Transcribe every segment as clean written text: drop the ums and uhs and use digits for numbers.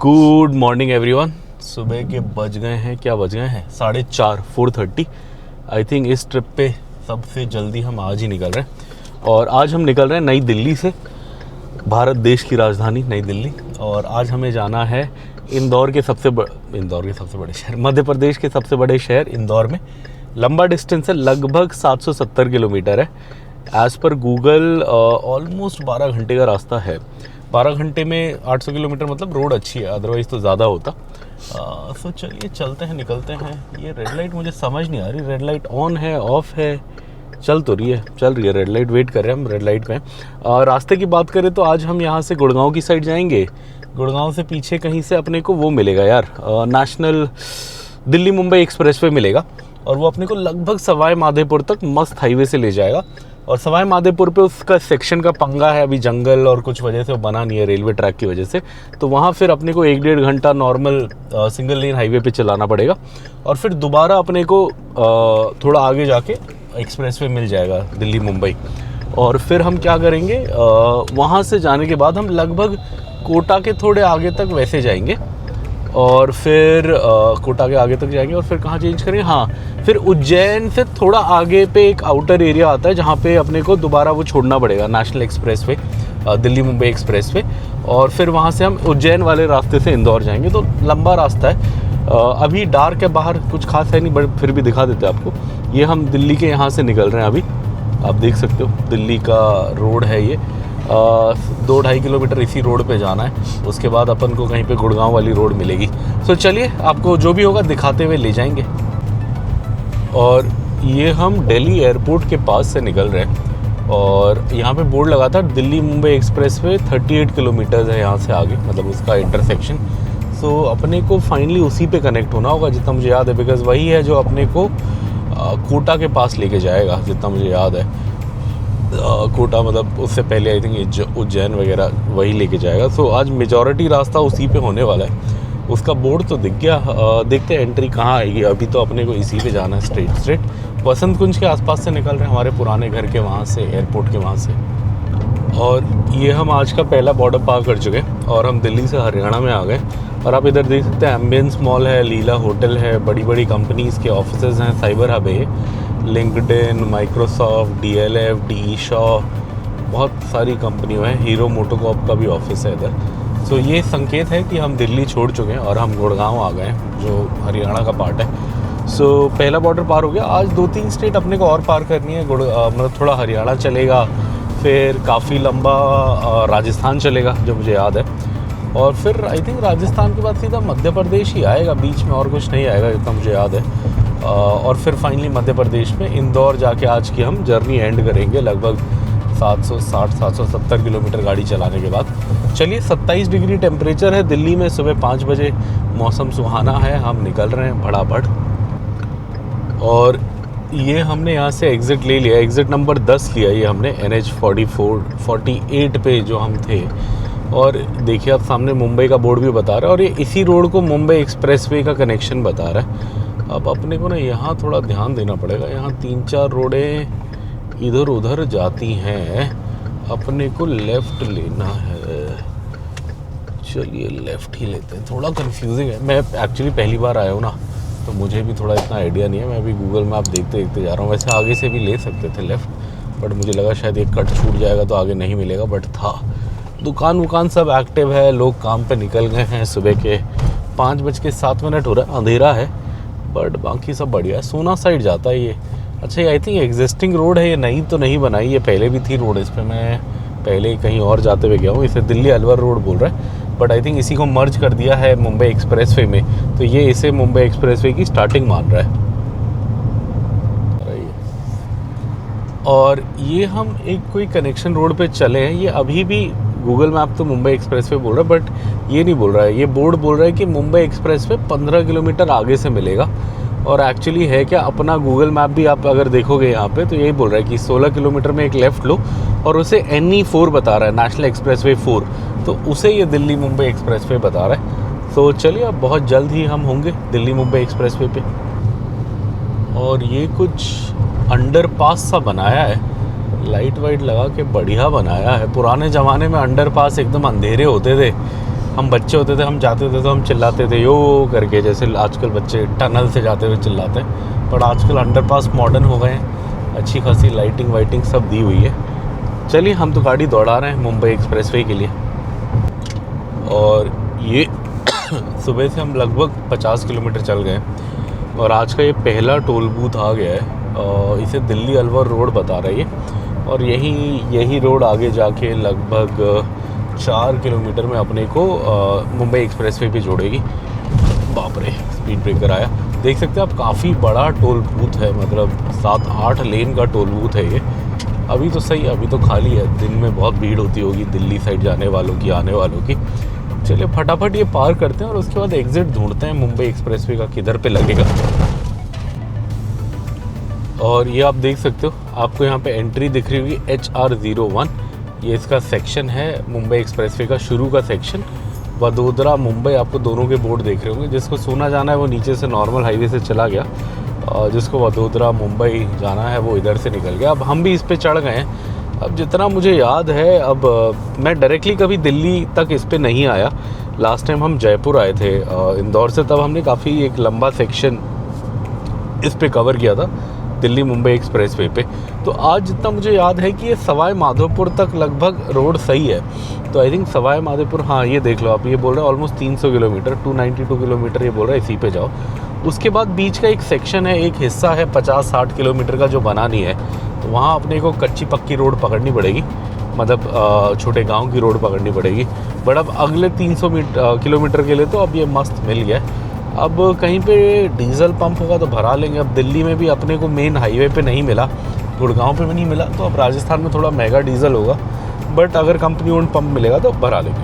Good morning everyone. सुबह के बज गए हैं, क्या बज गए हैं 4:30 4:30। आई थिंक इस ट्रिप पे सबसे जल्दी हम आज ही निकल रहे हैं। और आज हम निकल रहे हैं नई दिल्ली से, भारत देश की राजधानी नई दिल्ली। और आज हमें जाना है इंदौर के सबसे बड़े शहर, मध्य प्रदेश के सबसे बड़े शहर इंदौर में। लंबा डिस्टेंस है, लगभग 770 किलोमीटर है। एज़ पर गूगल ऑलमोस्ट 12 घंटे का रास्ता है। 12 घंटे में 800 किलोमीटर, मतलब रोड अच्छी है, अदरवाइज़ तो ज़्यादा होता। तो चलिए चलते हैं, निकलते हैं। ये रेड लाइट मुझे समझ नहीं आ रही, रेड लाइट ऑन है ऑफ है? चल रही है रेड लाइट। वेट कर रहे हैं हम रेड लाइट में। रास्ते की बात करें तो आज हम यहाँ से गुड़गांव की साइड जाएंगे। गुड़गांव से पीछे कहीं से अपने को वो मिलेगा यार, national Delhi Mumbai express way मिलेगा। और वो अपने को लगभग सवाई माधोपुर तक मस्त हाईवे से ले जाएगा। और सवाई माधोपुर पे उसका सेक्शन का पंगा है, अभी जंगल और कुछ वजह से वो बना नहीं है, रेलवे ट्रैक की वजह से। तो वहाँ फिर अपने को 1-1.5 घंटा नॉर्मल सिंगल लेन हाईवे पे चलाना पड़ेगा। और फिर दोबारा अपने को थोड़ा आगे जाके एक्सप्रेसवे मिल जाएगा दिल्ली मुंबई। और फिर हम क्या करेंगे, वहाँ से जाने के बाद हम लगभग कोटा के थोड़े आगे तक वैसे जाएंगे। और फिर कोटा के आगे तक जाएंगे और फिर कहाँ चेंज करेंगे, हाँ फिर उज्जैन से थोड़ा आगे पे एक आउटर एरिया आता है जहाँ पे अपने को दोबारा वो छोड़ना पड़ेगा, national express way, Delhi Mumbai express way. और फिर वहाँ से हम उज्जैन वाले रास्ते से इंदौर जाएंगे। तो लंबा रास्ता है। अभी डार्क है बाहर, कुछ खास है नहीं, बट फिर भी दिखा देते हैं आपको। ये हम दिल्ली के यहाँ से निकल रहे हैं अभी, आप देख सकते हो दिल्ली का रोड है ये। 2-2.5 किलोमीटर इसी रोड पे जाना है, उसके बाद अपन को कहीं पे गुड़गांव वाली रोड मिलेगी। तो चलिए आपको जो भी होगा दिखाते हुए ले जाएंगे। और ये हम दिल्ली एयरपोर्ट के पास से निकल रहे हैं। और यहाँ पे बोर्ड लगा था Delhi Mumbai express way 38 kilometre है यहाँ से आगे, मतलब उसका इंटरसेक्शन। सो अपने को फाइनली उसी पे कनेक्ट होना होगा जितना मुझे याद है, बिकॉज़ वही है जो अपने को कोटा के पास लेके जाएगा जितना मुझे याद है। कोटा मतलब उससे पहले आई थिंक उज्जैन वगैरह वही लेके जाएगा। सो आज मेजॉरिटी रास्ता उसी पे होने वाला है। उसका बोर्ड तो दिख गया। देखते हैं एंट्री कहाँ आएगी। अभी तो अपने को इसी पे जाना है, स्ट्रेट वसंत कुंज के आसपास से निकल रहे हैं, हमारे पुराने घर के वहाँ से, एयरपोर्ट के वहाँ से। और ये हम आज का पहला बॉर्डर पार कर चुके हैं और हम दिल्ली से हरियाणा में आ गए। और आप इधर देख सकते हैं एम्बियंस मॉल है, लीला होटल है, बड़ी बड़ी कंपनीज़ के ऑफिसेज हैं, साइबर हब है, LinkedIn, Microsoft, DLF, DE Shaw, बहुत सारी कंपनियों हैं। हीरो मोटोकॉर्प का भी ऑफिस है इधर। सो ये संकेत है कि हम दिल्ली छोड़ चुके हैं और हम गुड़गांव आ गए हैं, जो हरियाणा का पार्ट है। सो पहला बॉर्डर पार हो गया। आज 2-3 स्टेट अपने को और पार करनी है। मतलब थोड़ा हरियाणा चलेगा, फिर काफ़ी लंबा राजस्थान चलेगा जो मुझे याद है। और फिर आई थिंक राजस्थान के बाद सीधा मध्य प्रदेश ही आएगा, बीच में और कुछ नहीं आएगा जितना मुझे याद है। और फिर फाइनली मध्य प्रदेश में इंदौर जाके आज की हम जर्नी एंड करेंगे, लगभग 760-770 किलोमीटर गाड़ी चलाने के बाद। चलिए 27 डिग्री टेम्परेचर है दिल्ली में, सुबह 5 बजे, मौसम सुहाना है, हम निकल रहे हैं फटाफट। और ये हमने यहाँ से एग्ज़िट ले लिया, एग्ज़िट नंबर 10 लिया ये हमने, NH 48 पे जो हम थे। और देखिए आप सामने मुंबई का बोर्ड भी बता रहा है और ये इसी रोड को मुंबई एक्सप्रेसवे का कनेक्शन बता रहा है। अब अपने को ना यहाँ थोड़ा ध्यान देना पड़ेगा, यहाँ 3-4 रोडें इधर उधर जाती हैं, अपने को लेफ़्ट लेना है। चलिए लेफ़्ट ही लेते हैं। थोड़ा कंफ्यूजिंग है, मैं एक्चुअली पहली बार आया हूँ ना, तो मुझे भी थोड़ा इतना आइडिया नहीं है। मैं अभी गूगल मैप देखते जा रहा हूँ। वैसे आगे से भी ले सकते थे लेफ़्ट, बट मुझे लगा शायद एक कट छूट जाएगा तो आगे नहीं मिलेगा, बट था। दुकान वुकान सब एक्टिव है, लोग काम पे निकल गए हैं। सुबह के 5:07 हो रहा है, अंधेरा है, बट बाकी सब बढ़िया है। सोना साइड जाता है ये। अच्छा ये आई थिंक एग्जिस्टिंग रोड है, ये नई तो नहीं बनाई, ये पहले भी थी रोड। इस पर मैं पहले कहीं और जाते हुए गया हूँ, इसे दिल्ली अलवर रोड बोल रहा है, बट आई थिंक इसी को मर्ज कर दिया है मुंबई एक्सप्रेसवे में, तो ये इसे मुंबई एक्सप्रेसवे की स्टार्टिंग मान रहा है। और ये हम एक कोई कनेक्शन रोड पे चले हैं। ये अभी भी गूगल मैप तो मुंबई एक्सप्रेसवे बोल रहा है, बट ये नहीं बोल रहा है, ये बोर्ड बोल रहा है कि मुंबई एक्सप्रेसवे 15 किलोमीटर आगे से मिलेगा। और एक्चुअली है क्या, अपना गूगल मैप भी आप अगर देखोगे यहाँ पे तो यही बोल रहा है कि 16 किलोमीटर में एक लेफ़्ट लो, और उसे NE4 बता रहा है, नेशनल एक्सप्रेसवे 4, तो उसे ये दिल्ली मुंबई एक्सप्रेसवे बता रहा है। तो चलिए अब बहुत जल्द ही हम होंगे दिल्ली मुंबई एक्सप्रेसवे पे। और ये कुछ अंडरपास सा बनाया है, लाइट वाइट लगा के बढ़िया बनाया है। पुराने ज़माने में अंडरपास एकदम अंधेरे होते थे, हम बच्चे होते थे, हम जाते थे तो हम चिल्लाते थे यो करके, जैसे आजकल बच्चे टनल से जाते हुए चिल्लाते हैं। बट आजकल अंडरपास मॉडर्न हो गए हैं, अच्छी खासी लाइटिंग वाइटिंग सब दी हुई है। चलिए हम तो गाड़ी दौड़ा रहे हैं मुंबई एक्सप्रेसवे के लिए। और ये सुबह से हम लगभग 50 किलोमीटर चल गए और आज का ये पहला टोल बूथ आ गया है। और इसे दिल्ली अलवर रोड बता रही है और यही रोड आगे जाके लगभग 4 किलोमीटर में अपने को मुंबई एक्सप्रेसवे पे जोड़ेगी। बाप रे, स्पीड ब्रेकर आया। देख सकते हैं आप, काफ़ी बड़ा टोल बूथ है, मतलब 7-8 लेन का टोल बूथ है ये। अभी तो सही है, अभी तो खाली है। दिन में बहुत भीड़ होती होगी दिल्ली साइड जाने वालों की, आने वालों की। चलिए फटाफट ये पार करते हैं और उसके बाद एग्जिट ढूंढते हैं मुंबई एक्सप्रेसवे का, किधर पे लगेगा। और ये आप देख सकते हो, आपको यहाँ पे एंट्री दिख रही होगी HR01। ये इसका सेक्शन है मुंबई एक्सप्रेसवे का, शुरू का सेक्शन। वडोदरा मुंबई आपको दोनों के बोर्ड देख रहे होंगे। जिसको सोना जाना है वो नीचे से नॉर्मल हाईवे से चला गया, और जिसको वडोदरा मुंबई जाना है वो इधर से निकल गया। अब हम भी इस पे चढ़ गए हैं। अब जितना मुझे याद है, अब मैं डायरेक्टली कभी दिल्ली तक इस पे नहीं आया। लास्ट टाइम हम जयपुर आए थे इंदौर से, तब हमने काफ़ी एक लंबा सेक्शन इस पे कवर किया था दिल्ली मुंबई एक्सप्रेसवे पे। तो आज जितना मुझे याद है कि ये सवाई माधोपुर तक लगभग रोड सही है। तो आई थिंक सवाई माधोपुर, हाँ ये देख लो आप, ये बोल रहे हैं ऑलमोस्ट 300 किलोमीटर, 292 किलोमीटर ये बोल रहा है, इसी पे जाओ। उसके बाद बीच का एक सेक्शन है, एक हिस्सा है 50-60 किलोमीटर का जो बना नहीं है, तो वहाँ अपने को कच्ची पक्की रोड पकड़नी पड़ेगी, मतलब छोटे गांव की रोड पकड़नी पड़ेगी। बट अब अगले 300 किलोमीटर के लिए तो अब ये मस्त मिल गया है। अब कहीं पे डीजल पंप होगा तो भरा लेंगे। अब दिल्ली में भी अपने को मेन हाईवे पे नहीं मिला, गुड़गांव पे भी नहीं मिला, तो अब राजस्थान में थोड़ा महंगा डीजल होगा। बट अगर कंपनी ओन पंप मिलेगा तो भरा लेंगे।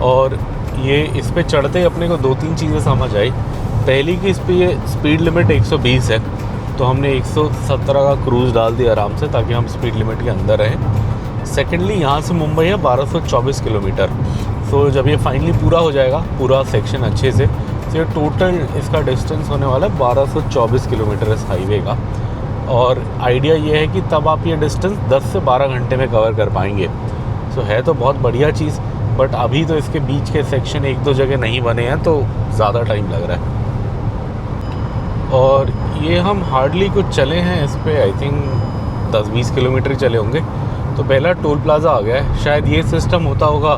और ये इस पे चढ़ते ही अपने को 2-3 चीज़ें समझ आई। पहली कि इस पे ये स्पीड लिमिट 120 है, तो हमने 117 का क्रूज़ डाल दिया आराम से, ताकि हम स्पीड लिमिट के अंदर रहें। सेकेंडली यहाँ से मुंबई है 1224 किलोमीटर। तो जब ये फाइनली पूरा हो जाएगा, पूरा सेक्शन अच्छे से, तो ये टोटल इसका डिस्टेंस होने वाला है 1224 किलोमीटर इस हाईवे का। और आइडिया ये है कि तब आप ये डिस्टेंस 10 से 12 घंटे में कवर कर पाएंगे। तो है तो बहुत बढ़िया चीज़, बट अभी तो इसके बीच के सेक्शन 1-2 जगह नहीं बने हैं, तो ज़्यादा टाइम लग रहा है। और ये हम हार्डली कुछ चले हैं इस पर, आई थिंक 10-20 किलोमीटर चले होंगे। तो पहला टोल प्लाज़ा आ गया है। शायद ये सिस्टम होता होगा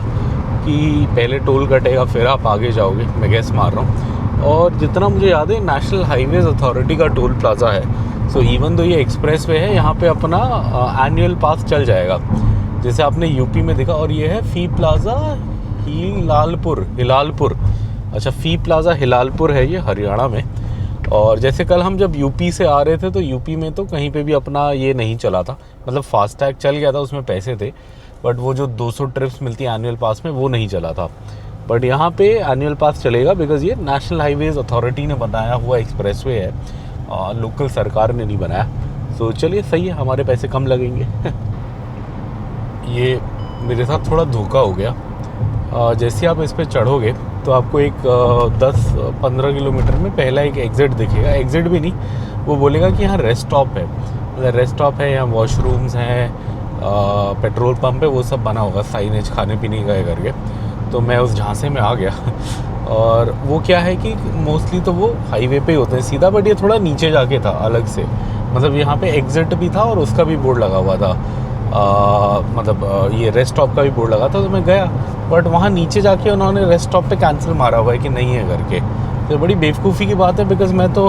कि पहले टोल कटेगा फिर आप आगे जाओगे, मैं गैस मार रहा हूँ। और जितना मुझे याद है, नेशनल हाईवेज़ अथॉरिटी का टोल प्लाज़ा है। सो इवन दो ये एक्सप्रेसवे है, यहाँ पे अपना एनुअल पास चल जाएगा, जैसे आपने यूपी में देखा। और ये है फ़ी प्लाज़ा हिलालपुर। अच्छा, फ़ी प्लाज़ा हिलालपुर है ये हरियाणा में। और जैसे कल हम जब यूपी से आ रहे थे, तो यूपी में तो कहीं पे भी अपना ये नहीं चला था, मतलब फास्टैग चल गया था, उसमें पैसे थे, बट वो जो 200 ट्रिप्स मिलती है एनुअल पास में, वो नहीं चला था। बट यहाँ पे एनुअल पास चलेगा, बिकॉज़ ये नेशनल हाईवेज़ अथॉरिटी ने बनाया हुआ एक्सप्रेसवे है, लोकल सरकार ने नहीं बनाया। तो चलिए सही है, हमारे पैसे कम लगेंगे। ये मेरे साथ थोड़ा धोखा हो गया। जैसे आप इस पर चढ़ोगे तो आपको एक 10-15 किलोमीटर में पहला एक एग्ज़िट दिखेगा। एग्ज़िट भी नहीं, वो बोलेगा कि यहाँ रेस्ट स्टॉप है, मतलब रेस्ट स्टॉप है, यहाँ वॉशरूम्स हैं, पेट्रोल पंप है, वो सब बना होगा, साइनेज खाने पीने का करके। तो मैं उस झांसे में आ गया। और वो क्या है कि मोस्टली तो वो हाईवे पे ही होते हैं सीधा, बट ये थोड़ा नीचे जाके था अलग से, मतलब यहाँ पे एग्ज़िट भी था और उसका भी बोर्ड लगा हुआ था, मतलब ये रेस्ट स्टॉप का भी बोर्ड लगा था। तो मैं गया, बट वहाँ नीचे जाके उन्होंने रेस्ट स्टॉप पे कैंसिल मारा हुआ है कि नहीं है करके। तो बड़ी बेवकूफ़ी की बात है, बिकॉज़ मैं तो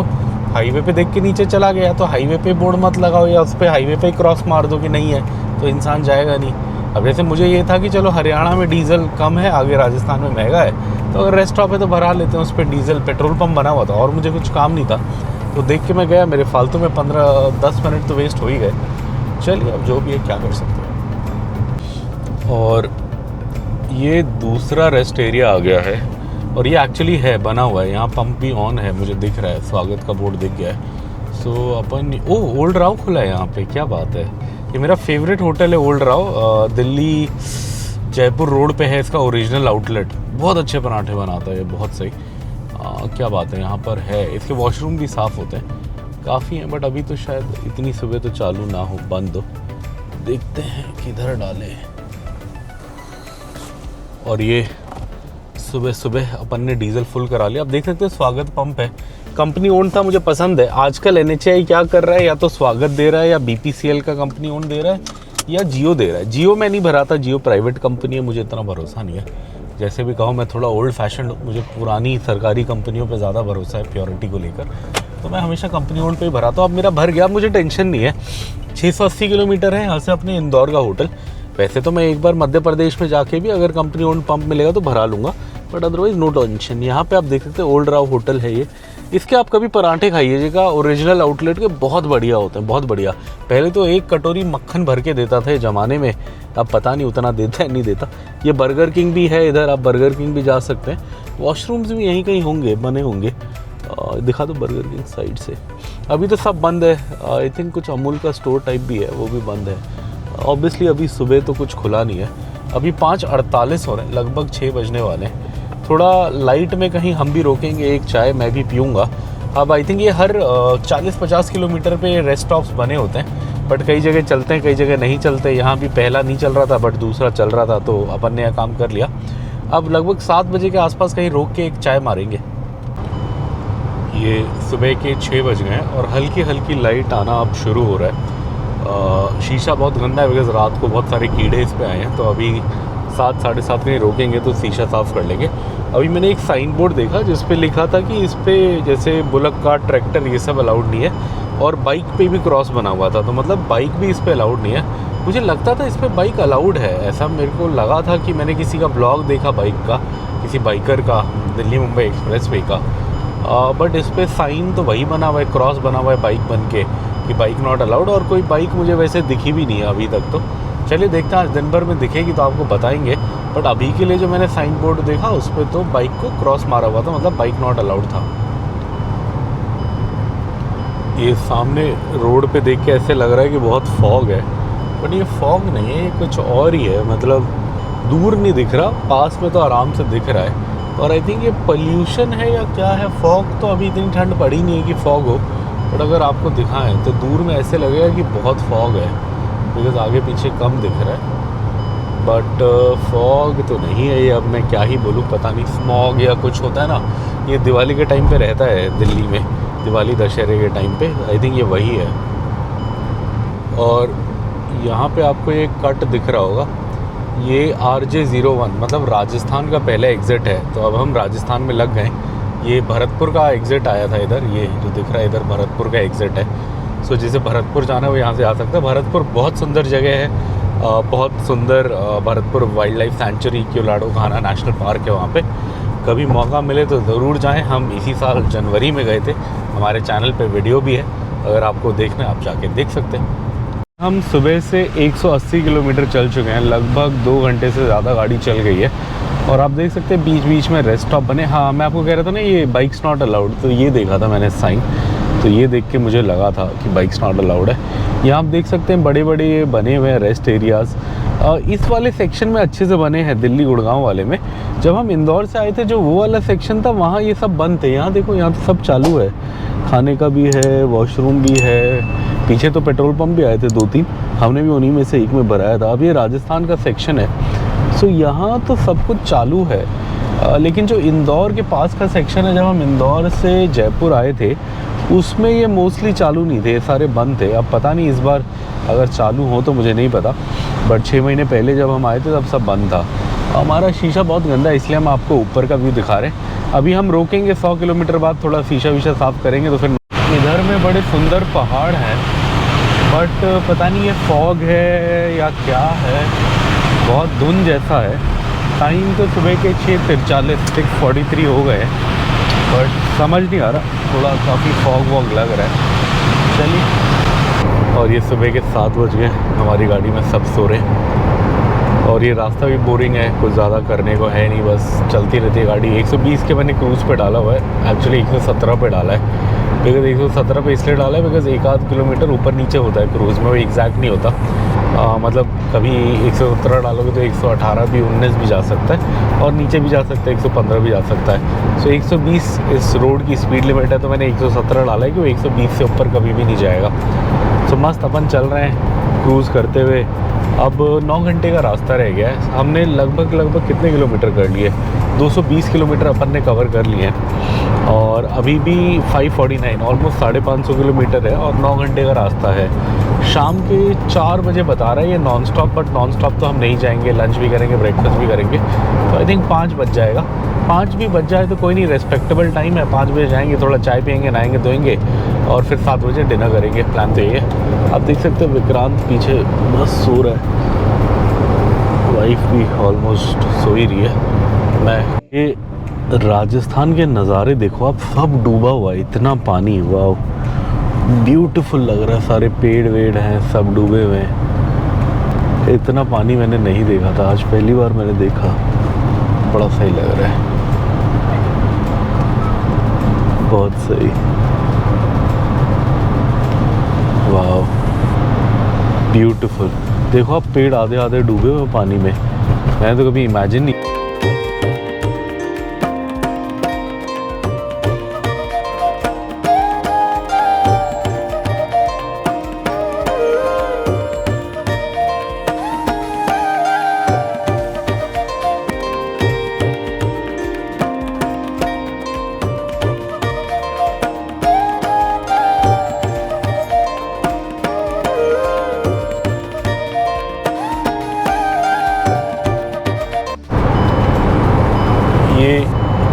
हाईवे पे देख के नीचे चला गया। तो हाईवे पे बोर्ड मत लगाओ, या उस पर हाईवे पे क्रॉस मार दो कि नहीं है, तो इंसान जाएगा नहीं। अब जैसे मुझे ये था कि चलो हरियाणा में डीजल कम है, आगे राजस्थान में महंगा है, तो अगर रेस्ट स्टॉप है तो भरा लेते हैं उस पर डीजल। पेट्रोल पंप बना हुआ था और मुझे कुछ काम नहीं था, तो देख के मैं गया। मेरे फालतू में 15-10 मिनट तो वेस्ट हो ही गए। चलिए अब जो भी है, क्या कर सकते हैं। और ये दूसरा रेस्ट एरिया आ गया है, और ये एक्चुअली है बना हुआ है, यहाँ पंप भी ऑन है, मुझे दिख रहा है, स्वागत का बोर्ड दिख गया है। सो अपन ओल्ड राव खुला है यहाँ पे, क्या बात है। ये मेरा फेवरेट होटल है ओल्ड राव, दिल्ली जयपुर रोड पे है इसका ओरिजिनल आउटलेट। बहुत अच्छे पराठे बनाता है ये, बहुत सही। क्या बात है, यहाँ पर है। इसके वॉशरूम भी साफ़ होते हैं, काफ़ी हैं, बट अभी तो शायद इतनी सुबह तो चालू ना हो, बंद हो। देखते हैं किधर डालें। और ये सुबह सुबह अपन ने डीजल फुल करा लिया। अब देख सकते हैं स्वागत पंप है, कंपनी ओन था, मुझे पसंद है। आजकल NHAI क्या कर रहा है, या तो स्वागत दे रहा है या BPCL का कंपनी ओन दे रहा है या जियो दे रहा है। जियो मैं नहीं भरा था, जियो प्राइवेट कंपनी है, मुझे इतना भरोसा नहीं है। जैसे भी कहो मैं थोड़ा ओल्ड फैशन, मुझे पुरानी सरकारी कंपनियों पे ज़्यादा भरोसा है प्योरिटी को लेकर, तो मैं हमेशा कंपनी ओन पे ही भरा था। अब मेरा भर गया, मुझे टेंशन नहीं है। 680 किलोमीटर है यहाँ से अपने इंदौर का होटल। वैसे तो मैं एक बार मध्य प्रदेश में जाके भी अगर कंपनी ओन पंप मिलेगा तो भरा लूँगा, बट अदरवाइज नो टेंशन। यहाँ पे आप देख सकते हैं ओल्ड राव होटल है ये। इसके आप कभी पराठे खाइएगा, ओरिजिनल आउटलेट के बहुत बढ़िया होते हैं, बहुत बढ़िया। पहले तो एक कटोरी मक्खन भर के देता था ज़माने में, अब पता नहीं उतना देता है नहीं देता। ये बर्गर किंग भी है इधर, आप बर्गर किंग भी जा सकते हैं। वॉशरूम्स भी यहीं कहीं होंगे, बने होंगे। दिखा दो बर्गर किंग साइड से। अभी तो सब बंद है। आई थिंक कुछ अमूल का स्टोर टाइप भी है, वो भी बंद है। ऑब्वियसली अभी सुबह तो कुछ खुला नहीं है। अभी 5:48 हो रहे हैं, लगभग 6 बजने वाले हैं। थोड़ा लाइट में कहीं हम भी रोकेंगे, एक चाय मैं भी पीऊँगा। अब आई थिंक ये हर 40-50 किलोमीटर पे रेस्ट स्टॉप्स बने होते हैं, बट कई जगह चलते हैं, कई जगह नहीं चलते। यहाँ भी पहला नहीं चल रहा था बट दूसरा चल रहा था, तो अपन ने यह काम कर लिया। अब लगभग 7 बजे के आसपास कहीं रोक के एक चाय मारेंगे। ये सुबह के 6 बज गए हैं और हल्की हल्की लाइट आना अब शुरू हो रहा है। शीशा बहुत गंदा है बिकॉज रात को बहुत सारे कीड़े इस पे आए हैं, तो अभी 7-7:30 कहीं रोकेंगे तो शीशा साफ़ कर लेंगे। अभी मैंने एक साइन बोर्ड देखा जिस पे लिखा था कि इस पे जैसे बुलक कार्ट, ट्रैक्टर ये सब अलाउड नहीं है, और बाइक पे भी क्रॉस बना हुआ था, तो मतलब बाइक भी इस पे अलाउड नहीं है। मुझे लगता था इस पे बाइक अलाउड है, ऐसा मेरे को लगा था कि मैंने किसी का ब्लॉग देखा बाइक का, किसी बाइकर का, दिल्ली मुंबई एक्सप्रेस वे का। बट इस पे साइन तो वही बना हुआ है, क्रॉस बना हुआ है बाइक बन के कि बाइक नॉट अलाउड, और कोई बाइक मुझे वैसे दिखी भी नहीं है अभी तक। तो चलिए देखते हैं, आज दिन भर में दिखेगी तो आपको बताएंगे। बट अभी के लिए जो मैंने साइन बोर्ड देखा उस पर तो बाइक को क्रॉस मारा हुआ था, मतलब बाइक नॉट अलाउड था। ये सामने रोड पे देख के ऐसे लग रहा है कि बहुत फॉग है, बट ये फॉग नहीं है, ये कुछ और ही है। मतलब दूर नहीं दिख रहा, पास में तो आराम से दिख रहा है। और आई थिंक ये पोल्यूशन है या क्या है। फॉग तो अभी इतनी ठंड पड़ी नहीं है कि फॉग हो, बट अगर आपको दिखाएं तो दूर में ऐसे लगेगा कि बहुत फॉग है, बिकॉज आगे पीछे कम दिख रहा है। बट फॉग तो नहीं है ये, अब मैं क्या ही बोलूँ, पता नहीं स्मॉग या कुछ होता है ना, ये दिवाली के टाइम पे रहता है दिल्ली में, दिवाली दशहरे के टाइम पे। आई थिंक ये वही है। और यहाँ पे आपको एक कट दिख रहा होगा, ये RJ01 मतलब राजस्थान का पहला एग्ज़िट है, तो अब हम राजस्थान में लग गए। ये भरतपुर का एग्ज़िट आया था इधर, ये जो दिख रहा है इधर भरतपुर का एग्ज़िट है। सो जिसे भरतपुर जाना है वो यहाँ से आ सकता है। भरतपुर बहुत सुंदर जगह है, बहुत सुंदर। भरतपुर वाइल्ड लाइफ सेंचुरी, क्योलाडो खाना नेशनल पार्क है वहाँ पे। कभी मौका मिले तो ज़रूर जाएं। हम इसी साल जनवरी में गए थे, हमारे चैनल पे वीडियो भी है, अगर आपको देखना है आप जाके देख सकते हैं। हम सुबह से 180 किलोमीटर चल चुके हैं, लगभग 2 घंटे से ज़्यादा गाड़ी चल गई है। और आप देख सकते हैं बीच बीच में रेस्ट स्टॉप बने। हाँ, मैं आपको कह रहा था ना ये बाइक्स नॉट अलाउड, तो ये देखा था मैंने साइन, तो ये देख के मुझे लगा था कि बाइक्स नॉट अलाउड है। यहाँ आप देख सकते हैं बड़े बड़े ये बने हुए हैं रेस्ट एरियाज़। इस वाले सेक्शन में अच्छे से बने हैं, दिल्ली गुड़गांव वाले में। जब हम इंदौर से आए थे जो वो वाला सेक्शन था वहाँ ये सब बंद थे। यहाँ देखो, यहाँ तो सब चालू है, खाने का भी है, वॉशरूम भी है। पीछे तो पेट्रोल पंप भी आए थे 2-3, हमने भी उन्हीं में से एक में भराया था। अब ये राजस्थान का सेक्शन है, सो यहाँ तो सब कुछ चालू है। लेकिन जो इंदौर के पास का सेक्शन है, जब हम इंदौर से जयपुर आए थे उसमें ये मोस्टली चालू नहीं थे, सारे बंद थे। अब पता नहीं इस बार अगर चालू हो तो मुझे नहीं पता, बट 6 महीने पहले जब हम आए थे तब सब बंद था। हमारा शीशा बहुत गंदा है, इसलिए हम आपको ऊपर का व्यू दिखा रहे हैं। अभी हम रोकेंगे 100 किलोमीटर बाद, थोड़ा शीशा वीशा साफ़ करेंगे तो फिर। इधर में बड़े सुंदर पहाड़ हैं, बट पता नहीं ये फॉग है या क्या है, बहुत धुंध जैसा है। टाइम तो सुबह के 6:43 हो गए, बट समझ नहीं आ रहा, थोड़ा काफ़ी फॉग वॉग लग रहा है। चलिए, और ये सुबह के 7 बज गए, हमारी गाड़ी में सब सो रहे हैं। और ये रास्ता भी बोरिंग है, कुछ ज़्यादा करने को है नहीं, बस चलती रहती है गाड़ी। 120 के मैंने क्रूज़ पे डाला हुआ है, एक्चुअली 117 पे डाला है। बिकॉज 117 पे इसलिए डाला है बिकॉज 1-8 किलोमीटर ऊपर नीचे होता है क्रूज़ में, वो एग्जैक्ट नहीं होता। मतलब कभी 117 डालोगे तो 118 भी, 19 भी जा सकता है, और नीचे भी जा सकता है, 115 भी जा सकता है। सो 120 इस रोड की स्पीड लिमिट है, तो मैंने 117 डाला है कि वो 120 से ऊपर कभी भी नहीं जाएगा। सो मस्त अपन चल रहे हैं क्रूज़ करते हुए, अब 9 घंटे का रास्ता रह गया है। हमने लगभग कितने किलोमीटर कर लिए, 220 किलोमीटर अपन ने कवर कर लिए हैं और अभी भी 549 ऑलमोस्ट 550 किलोमीटर है और 9 घंटे का रास्ता है। शाम के 4 बजे बता रहा है ये non stop, but non stop तो हम नहीं जाएंगे, लंच भी करेंगे, ब्रेकफास्ट भी करेंगे, तो आई थिंक 5 बज जाएगा। 5 भी बज जाए तो कोई नहीं, रेस्पेक्टेबल टाइम है। 5 बजे जाएंगे, थोड़ा चाय पियेंगे, नहाएंगे धोएंगे और फिर 7 बजे डिनर करेंगे। प्लान तो ये है। आप देख सकते हो विक्रांत पीछे बस सो रहा है, वाइफ भी ऑलमोस्ट सो ही रही है। मैं ये राजस्थान के नज़ारे देखो आप, सब डूबा हुआ है, इतना पानी, वाह ब्यूटीफुल लग रहा है। सारे पेड़ वेड़ हैं, सब डूबे हुए हैं। इतना पानी मैंने नहीं देखा था, आज पहली बार मैंने देखा, बड़ा सही लग रहा है, बहुत सही, वाह ब्यूटीफुल। देखो आप पेड़ आधे आधे डूबे हुए पानी में, मैंने तो कभी इमेजिन नहीं।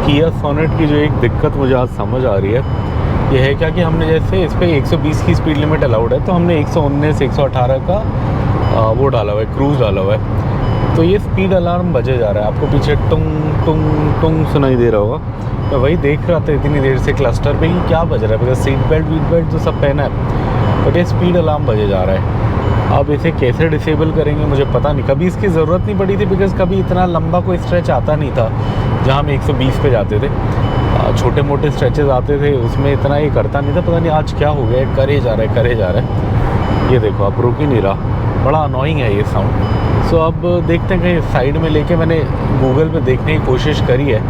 किया सोनेट की जो एक दिक्कत मुझे आज समझ आ रही है, ये है क्या कि हमने जैसे इस पर 120 की स्पीड लिमिट अलाउड है, तो हमने 119 118 का वो डाला हुआ है, क्रूज़ डाला हुआ है। तो ये स्पीड अलार्म बजे जा रहा है, आपको पीछे टुंग टुंग टुंग सुनाई दे रहा होगा। मैं वही देख रहा था इतनी देर से क्लस्टर पे कि क्या बज रहा है, because seat belt wheat belt तो सब पहना है, बट ये स्पीड अलार्म बजे जा रहा है। अब इसे कैसे डिसेबल करेंगे मुझे पता नहीं, कभी इसकी ज़रूरत नहीं पड़ी थी, बिकॉज़ कभी इतना लंबा कोई स्ट्रेच आता नहीं था जहाँ हम 120 पे जाते थे। छोटे मोटे स्ट्रेचेस आते थे, उसमें इतना ये करता नहीं था। पता नहीं आज क्या हो गया, करे जा रहा है। ये देखो आप, रुक ही नहीं रहा, बड़ा अनोइंग है ये साउंड। सो अब देखते हैं, कहीं साइड में लेके मैंने गूगल पे देखने की कोशिश करी है,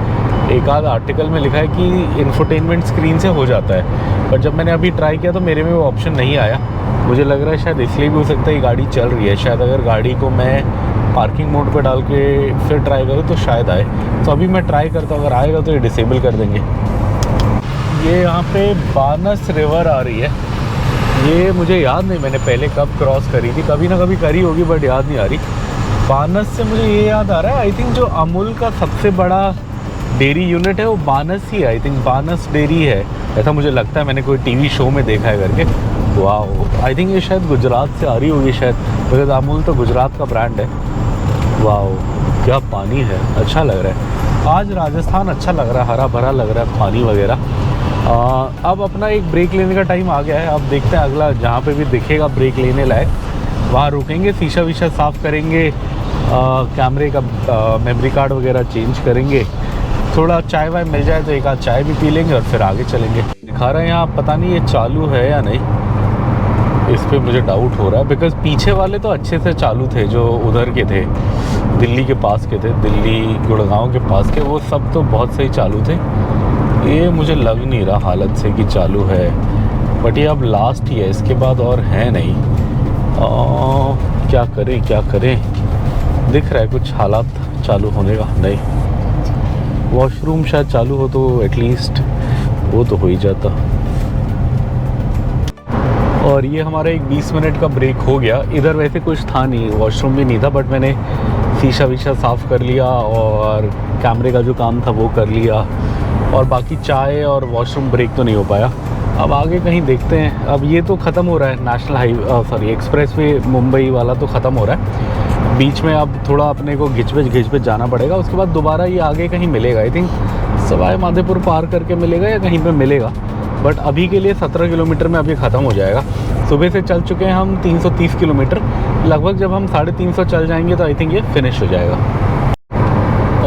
एक आध आर्टिकल में लिखा है कि इंफोटेनमेंट स्क्रीन से हो जाता है, पर जब मैंने अभी ट्राई किया तो मेरे में वो ऑप्शन नहीं आया। मुझे लग रहा है शायद इसलिए भी हो सकता है, ये गाड़ी चल रही है, शायद अगर गाड़ी को मैं पार्किंग मोड पे डाल के फिर ट्राई करूँ तो शायद आए। तो अभी मैं ट्राई करता हूँ, अगर आएगा तो ये डिसेबल कर देंगे। ये यहाँ पे बानस रिवर आ रही है, ये मुझे याद नहीं मैंने पहले कब क्रॉस करी थी, कभी ना कभी करी होगी बट याद नहीं आ रही। बानस से मुझे ये याद आ रहा है, आई थिंक जो अमूल का सबसे बड़ा डेयरी यूनिट है वो बानस ही है, आई थिंक बानस डेयरी है, ऐसा मुझे लगता है, मैंने कोई टीवी शो में देखा है करके। वाह, आई थिंक ये शायद गुजरात से आ रही होगी शायद, बिकॉज अमूल तो गुजरात का ब्रांड है। वाह क्या पानी है, अच्छा लग रहा है आज राजस्थान, अच्छा लग रहा है, हरा भरा लग रहा है पानी वगैरह। अब अपना एक ब्रेक लेने का टाइम आ गया है। अब देखते हैं अगला जहाँ पे भी दिखेगा ब्रेक लेने लायक वहाँ रुकेंगे, शीशा वीशा साफ़ करेंगे, कैमरे का मेमोरी कार्ड वगैरह चेंज करेंगे, थोड़ा चाय वाय मिल जाए तो एक आध चाय भी पी लेंगे और फिर आगे चलेंगे। दिखा रहे हैं यहाँ, पता नहीं ये चालू है या नहीं, इस पर मुझे डाउट हो रहा है, बिकॉज़ पीछे वाले तो अच्छे से चालू थे, जो उधर के थे, दिल्ली के पास के थे, दिल्ली गुड़गांव के पास के, वो सब तो बहुत सही चालू थे। ये मुझे लग नहीं रहा हालत से कि चालू है, बट ये अब लास्ट ही है, इसके बाद और है नहीं। क्या करें, दिख रहा है कुछ हालात चालू होने का नहीं। वॉशरूम शायद चालू हो तो एटलीस्ट वो तो हो ही जाता। और ये हमारा एक 20 मिनट का ब्रेक हो गया। इधर वैसे कुछ था नहीं, वॉशरूम भी नहीं था, बट मैंने शीशा वीशा साफ़ कर लिया और कैमरे का जो काम था वो कर लिया, और बाकी चाय और वॉशरूम ब्रेक तो नहीं हो पाया। अब आगे कहीं देखते हैं। अब ये तो ख़त्म हो रहा है, नेशनल एक्सप्रेस वे मुंबई वाला तो ख़त्म हो रहा है, बीच में अब थोड़ा अपने को घिच पिच जाना पड़ेगा, उसके बाद दोबारा ये आगे कहीं मिलेगा, आई थिंक सवाई माधोपुर पार करके मिलेगा या कहीं पे मिलेगा, बट अभी के लिए 17 किलोमीटर में अब ये ख़त्म हो जाएगा। सुबह से चल चुके हैं हम 330 किलोमीटर, लगभग जब हम 350 चल जाएंगे तो आई थिंक ये फिनिश हो जाएगा।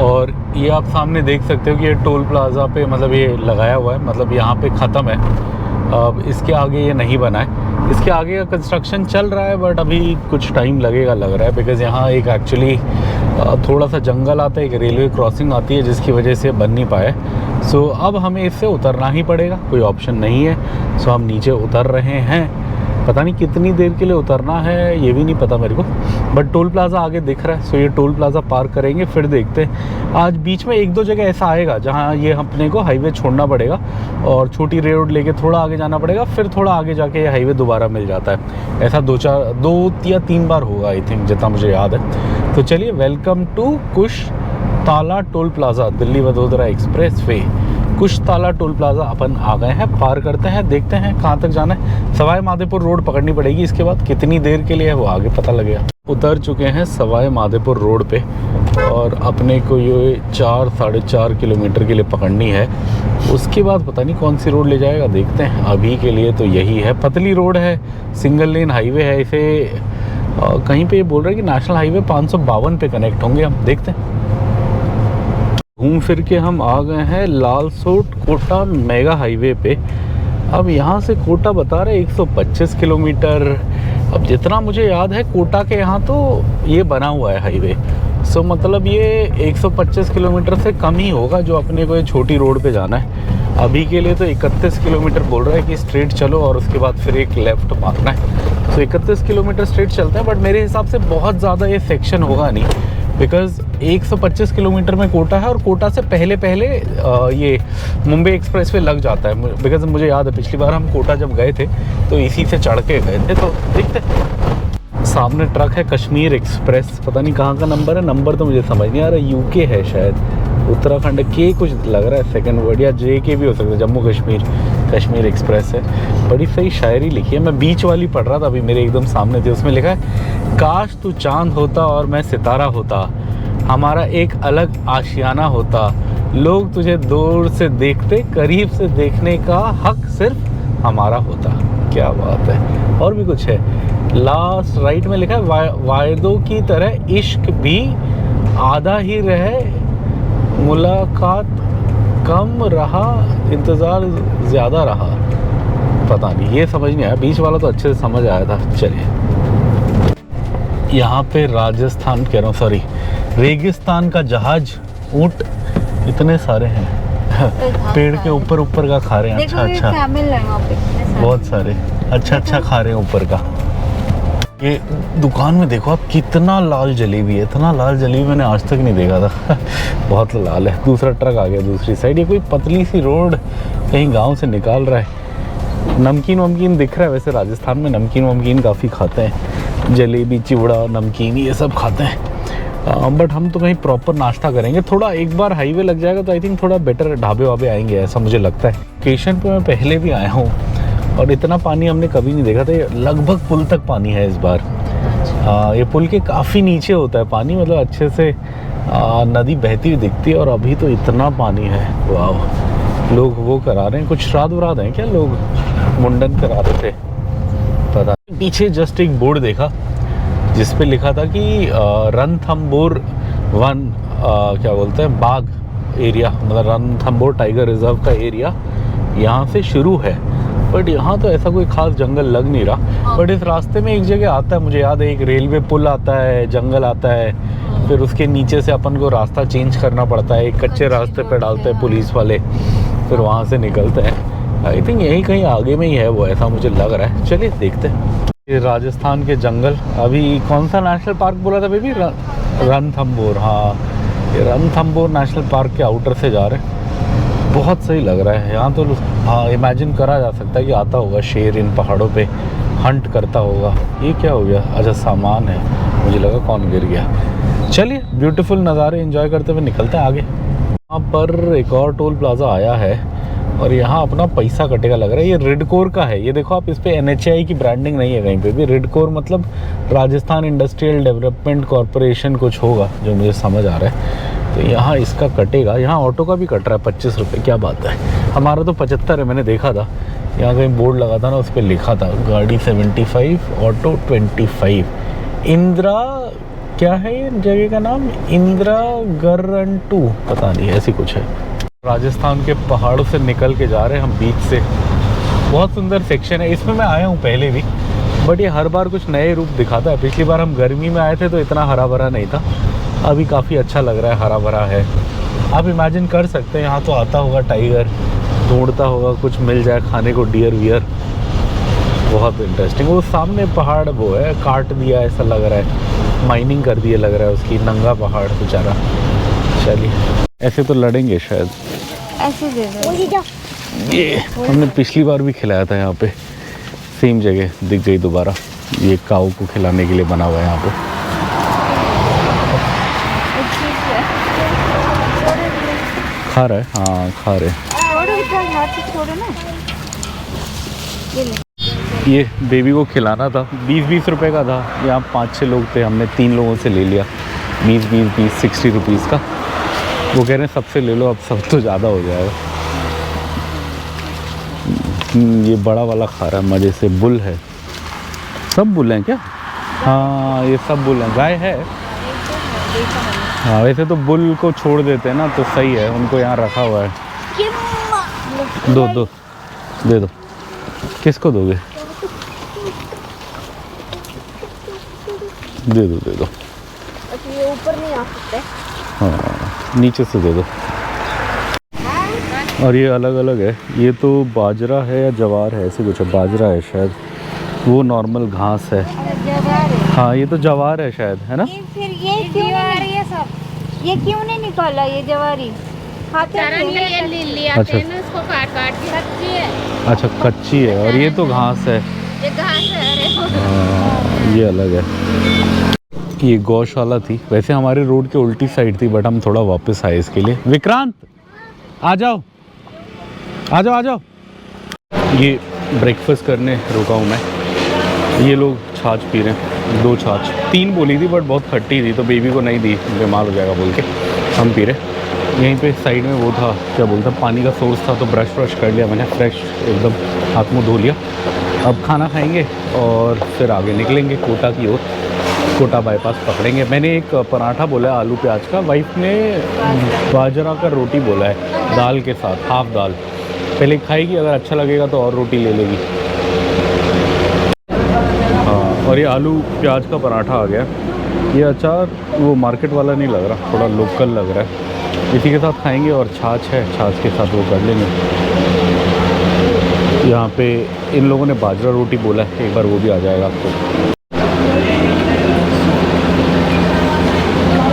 और ये आप सामने देख सकते हो कि ये टोल प्लाज़ा पे मतलब ये लगाया हुआ है, मतलब यहाँ पे ख़त्म है, अब इसके आगे ये नहीं बना है। इसके आगे का कंस्ट्रक्शन चल रहा है, बट अभी कुछ टाइम लगेगा लग रहा है, बिकॉज़ यहाँ एक एक्चुअली थोड़ा सा जंगल आता है, एक रेलवे क्रॉसिंग आती है जिसकी वजह से बन नहीं पाया। सो अब हमें इससे उतरना ही पड़ेगा, कोई ऑप्शन नहीं है। सो हम नीचे उतर रहे हैं पता नहीं कितनी देर के लिए उतरना है, ये भी नहीं पता मेरे को, बट टोल प्लाज़ा आगे दिख रहा है। सो ये टोल प्लाज़ा पार करेंगे, फिर देखते हैं। आज बीच में 1-2 जगह ऐसा आएगा जहाँ ये अपने को हाईवे छोड़ना पड़ेगा और छोटी रोड लेके थोड़ा आगे जाना पड़ेगा, फिर थोड़ा आगे जाके ये हाईवे दोबारा मिल जाता है। ऐसा 2 या 3 बार होगा आई थिंक, जितना मुझे याद है। तो चलिए, welcome to Kushtala toll plaza, Delhi Vadodara expressway. Kushtala toll plaza अपन आ गए हैं, पार करते हैं, देखते हैं कहाँ तक जाना है। सवाई माधोपुर रोड पकड़नी पड़ेगी, इसके बाद कितनी देर के लिए है वो आगे पता लगेगा। उतर चुके हैं सवाई माधोपुर रोड पे और अपने को ये 4-4.5 किलोमीटर के लिए पकड़नी है। उसके बाद पता नहीं कौन सी रोड ले जाएगा, देखते हैं। अभी के लिए तो यही है, पतली रोड है, सिंगल लेन हाईवे है। इसे कहीं पे ये बोल रहे हैं कि नेशनल हाईवे 552 पे कनेक्ट होंगे, हम देखते हैं। घूम फिर के हम आ गए हैं लालसोट कोटा मेगा हाईवे पे। अब यहाँ से कोटा बता रहे 125 किलोमीटर। अब जितना मुझे याद है कोटा के यहाँ तो ये बना हुआ है हाईवे, सो मतलब ये 125 किलोमीटर से कम ही होगा जो अपने को ये छोटी रोड पे जाना है। अभी के लिए तो 31 किलोमीटर बोल रहा है कि स्ट्रेट चलो और उसके बाद फिर एक लेफ़्ट मारना है। तो 31 किलोमीटर स्ट्रेट चलते हैं, बट मेरे हिसाब से बहुत ज़्यादा ये सेक्शन होगा नहीं, बिकॉज़ 125 किलोमीटर में कोटा है और कोटा से पहले ये मुंबई एक्सप्रेस वे लग जाता है। बिकॉज़ मुझे याद है पिछली बार हम कोटा जब गए थे तो इसी से चढ़ के गए थे। तो देखते हैं, सामने ट्रक है कश्मीर एक्सप्रेस, पता नहीं कहाँ का नंबर है, नंबर तो मुझे समझ नहीं आ रहा। यूके है शायद, उत्तराखंड के कुछ लग रहा है सेकंड वर्ड, या जे के भी हो सकता है, जम्मू कश्मीर एक्सप्रेस है। बड़ी सही शायरी लिखी है। मैं बीच वाली पढ़ रहा था अभी, मेरे एकदम सामने थे, उसमें लिखा है, काश तू चांद होता और मैं सितारा होता, हमारा एक अलग आशियाना होता, लोग तुझे दूर से देखते, करीब से देखने का हक सिर्फ हमारा होता। क्या बात है। और भी कुछ है, लास्ट राइट में लिखा है, वायदों की तरह इश्क भी आधा ही रहे, मुलाकात कम रहा, इंतज़ार ज़्यादा रहा। पता नहीं, ये समझ नहीं आया, बीच वाला तो अच्छे से समझ आया था। चलिए, यहाँ पे राजस्थान कह रहा हूँ, सॉरी, रेगिस्तान का जहाज, ऊँट इतने सारे हैं पेड़ के ऊपर का खा रहे हैं। अच्छा बहुत सारे, अच्छा खा रहे हैं ऊपर का। ये दुकान में देखो आप, कितना लाल जलेबी है, इतना लाल जलेबी मैंने आज तक नहीं देखा था बहुत लाल है। दूसरा ट्रक आ गया दूसरी साइड। ये कोई पतली सी रोड कहीं गांव से निकाल रहा है। नमकीन दिख रहा है, वैसे राजस्थान में नमकीन काफ़ी खाते हैं, जलेबी, चिवड़ा, नमकीन, ये सब खाते हैं। बट हम तो कहीं प्रॉपर नाश्ता करेंगे। थोड़ा एक बार हाईवे लग जाएगा तो आई थिंक थोड़ा बेटर ढाबे वाबे आएंगे, ऐसा मुझे लगता है। लोकेशन पे मैं पहले भी आया हूँ और इतना पानी हमने कभी नहीं देखा था। लगभग पुल तक पानी है इस बार। ये पुल के काफ़ी नीचे होता है पानी, मतलब अच्छे से नदी बहती हुई दिखती है। और अभी तो इतना पानी है, वाह। लोग वो करा रहे हैं, कुछ श्राद्ध वराद्ध हैं क्या, लोग मुंडन करा रहे थे, पता। पीछे जस्ट एक बोर्ड देखा जिस पे लिखा था कि रणथंबोर वन, क्या बोलते हैं, बाघ एरिया, मतलब रणथंबोर टाइगर रिजर्व का एरिया यहाँ से शुरू है। बट यहाँ तो ऐसा कोई खास जंगल लग नहीं रहा। बट इस रास्ते में एक जगह आता है, मुझे याद है, एक रेलवे पुल आता है, जंगल आता है, फिर उसके नीचे से अपन को रास्ता चेंज करना पड़ता है, एक कच्चे रास्ते पे डालते हैं पुलिस वाले, फिर वहाँ से निकलते हैं। आई थिंक यही कहीं आगे में ही है वो, ऐसा मुझे लग रहा है। चलिए देखते हैं। ये राजस्थान के जंगल, अभी कौन सा नेशनल पार्क बोला था बेबी, रणथंबोर। हाँ, ये रणथंबोर नेशनल पार्क के आउटर से जा रहे हैं। बहुत सही लग रहा है यहाँ तो। हाँ, इमेजिन करा जा सकता है कि आता होगा शेर इन पहाड़ों पे, हंट करता होगा। ये क्या हो गया, अच्छा सामान है, मुझे लगा कौन गिर गया। चलिए, ब्यूटीफुल नज़ारे एंजॉय करते हुए निकलते हैं आगे। यहाँ पर एक और टोल प्लाज़ा आया है और यहाँ अपना पैसा कटेगा लग रहा है। ये रेडकोर का है, ये देखो आप, इस पे NHAI की ब्रांडिंग नहीं है कहीं पे भी। रेडकोर मतलब राजस्थान इंडस्ट्रियल डेवलपमेंट कॉरपोरेशन कुछ होगा, जो मुझे समझ आ रहा है। तो यहाँ इसका कटेगा। यहाँ ऑटो का भी कट रहा है 25 रुपये, क्या बात है। हमारा तो 75 है, मैंने देखा था यहाँ कहीं बोर्ड लगा था ना, उस पर लिखा था गाड़ी 75, ऑटो 25। इंदिरा, क्या है ये जगह का नाम, इंदिरा गरंटू, पता नहीं, ऐसी कुछ है। राजस्थान के पहाड़ों से निकल के जा रहे हैं हम बीच से। बहुत सुंदर सेक्शन है, इसमें मैं आया हूँ पहले भी, बट ये हर बार कुछ नए रूप दिखाता है। पिछली बार हम गर्मी में आए थे तो इतना हरा भरा नहीं था, अभी काफ़ी अच्छा लग रहा है, हरा भरा है। आप इमेजिन कर सकते हैं यहाँ तो आता होगा टाइगर, ढूंढता होगा कुछ मिल जाए खाने को, डियर वियर। बहुत इंटरेस्टिंग। वो सामने पहाड़ वो है, काट दिया ऐसा लग रहा है, माइनिंग कर दिया लग रहा है उसकी, नंगा पहाड़ बेचारा। चलिए ऐसे तो लड़ेंगे शायद। ऐसे दे दो। ये हमने पिछली बार भी खिलाया था यहाँ पे, सेम जगह दिख गई दोबारा। ये काऊ को खिलाने के लिए बना हुआ है यहाँ पे। खा रहा है, हाँ खा रहे। ये बेबी को खिलाना था, 20-20 रुपए का था। यहाँ 5-6 लोग थे, हमने 3 लोगों से ले लिया 20-20 60 रुपीज़ का। वो कह रहे हैं सबसे ले लो, अब सब तो ज़्यादा हो जाएगा। ये बड़ा वाला खा रहा है मज़े से। बुल है, सब बुल हैं क्या? हाँ ये सब बुल हैं। गाय है हाँ, वैसे तो बुल को छोड़ देते हैं ना तो सही है, उनको यहाँ रखा हुआ है। दो दे दो। किसको दोगे? दे दो। ये ऊपर नहीं आ सकते। हाँ नीचे से दे दो। और ये अलग अलग है, ये तो बाजरा है या जवार है, ऐसे कुछ है। बाजरा है शायद, वो नॉर्मल घास है। जवार है। हाँ ये तो जवार है शायद, है ना? फिर ये क्यों नहीं, ये सब ये क्यों नहीं निकाला? ये जवारी खाते हैं। अच्छा उसको काट के कच्ची है। अच्छा कच्ची है, और ये तो घास है। ये घास है। ये अलग है। ये गौशाला थी, वैसे हमारे रोड के उल्टी साइड थी, बट हम थोड़ा वापस आए इसके लिए। विक्रांत आ जाओ। ये ब्रेकफास्ट करने रुका हूँ मैं। ये लोग छाछ पी रहे हैं, 2 छाछ, 3 बोली थी बट बहुत खट्टी थी तो बेबी को नहीं दी, बीमार हो जाएगा बोल के हम पी रहे। यहीं पे साइड में वो था, क्या बोलता, पानी का सोर्स था, तो ब्रश कर लिया मैंने, फ्रेश एकदम हाथ मुँह धो लिया। अब खाना खाएंगे और फिर आगे निकलेंगे कोटा की ओर। कोटा बाईपास पकड़ेंगे। मैंने एक पराठा बोला है आलू प्याज का, वाइफ ने बाजरा का रोटी बोला है दाल के साथ, हाफ दाल। पहले खाएगी, अगर अच्छा लगेगा तो और रोटी ले लेगी। हाँ, और ये आलू प्याज का पराठा आ गया। ये अचार वो मार्केट वाला नहीं लग रहा, थोड़ा लोकल लग रहा है। इसी के साथ खाएंगे, और छाछ है, छाछ के साथ वो कर लेंगे। यहाँ पे इन लोगों ने बाजरा रोटी बोला है, एक बार वो भी आ जाएगा आपको।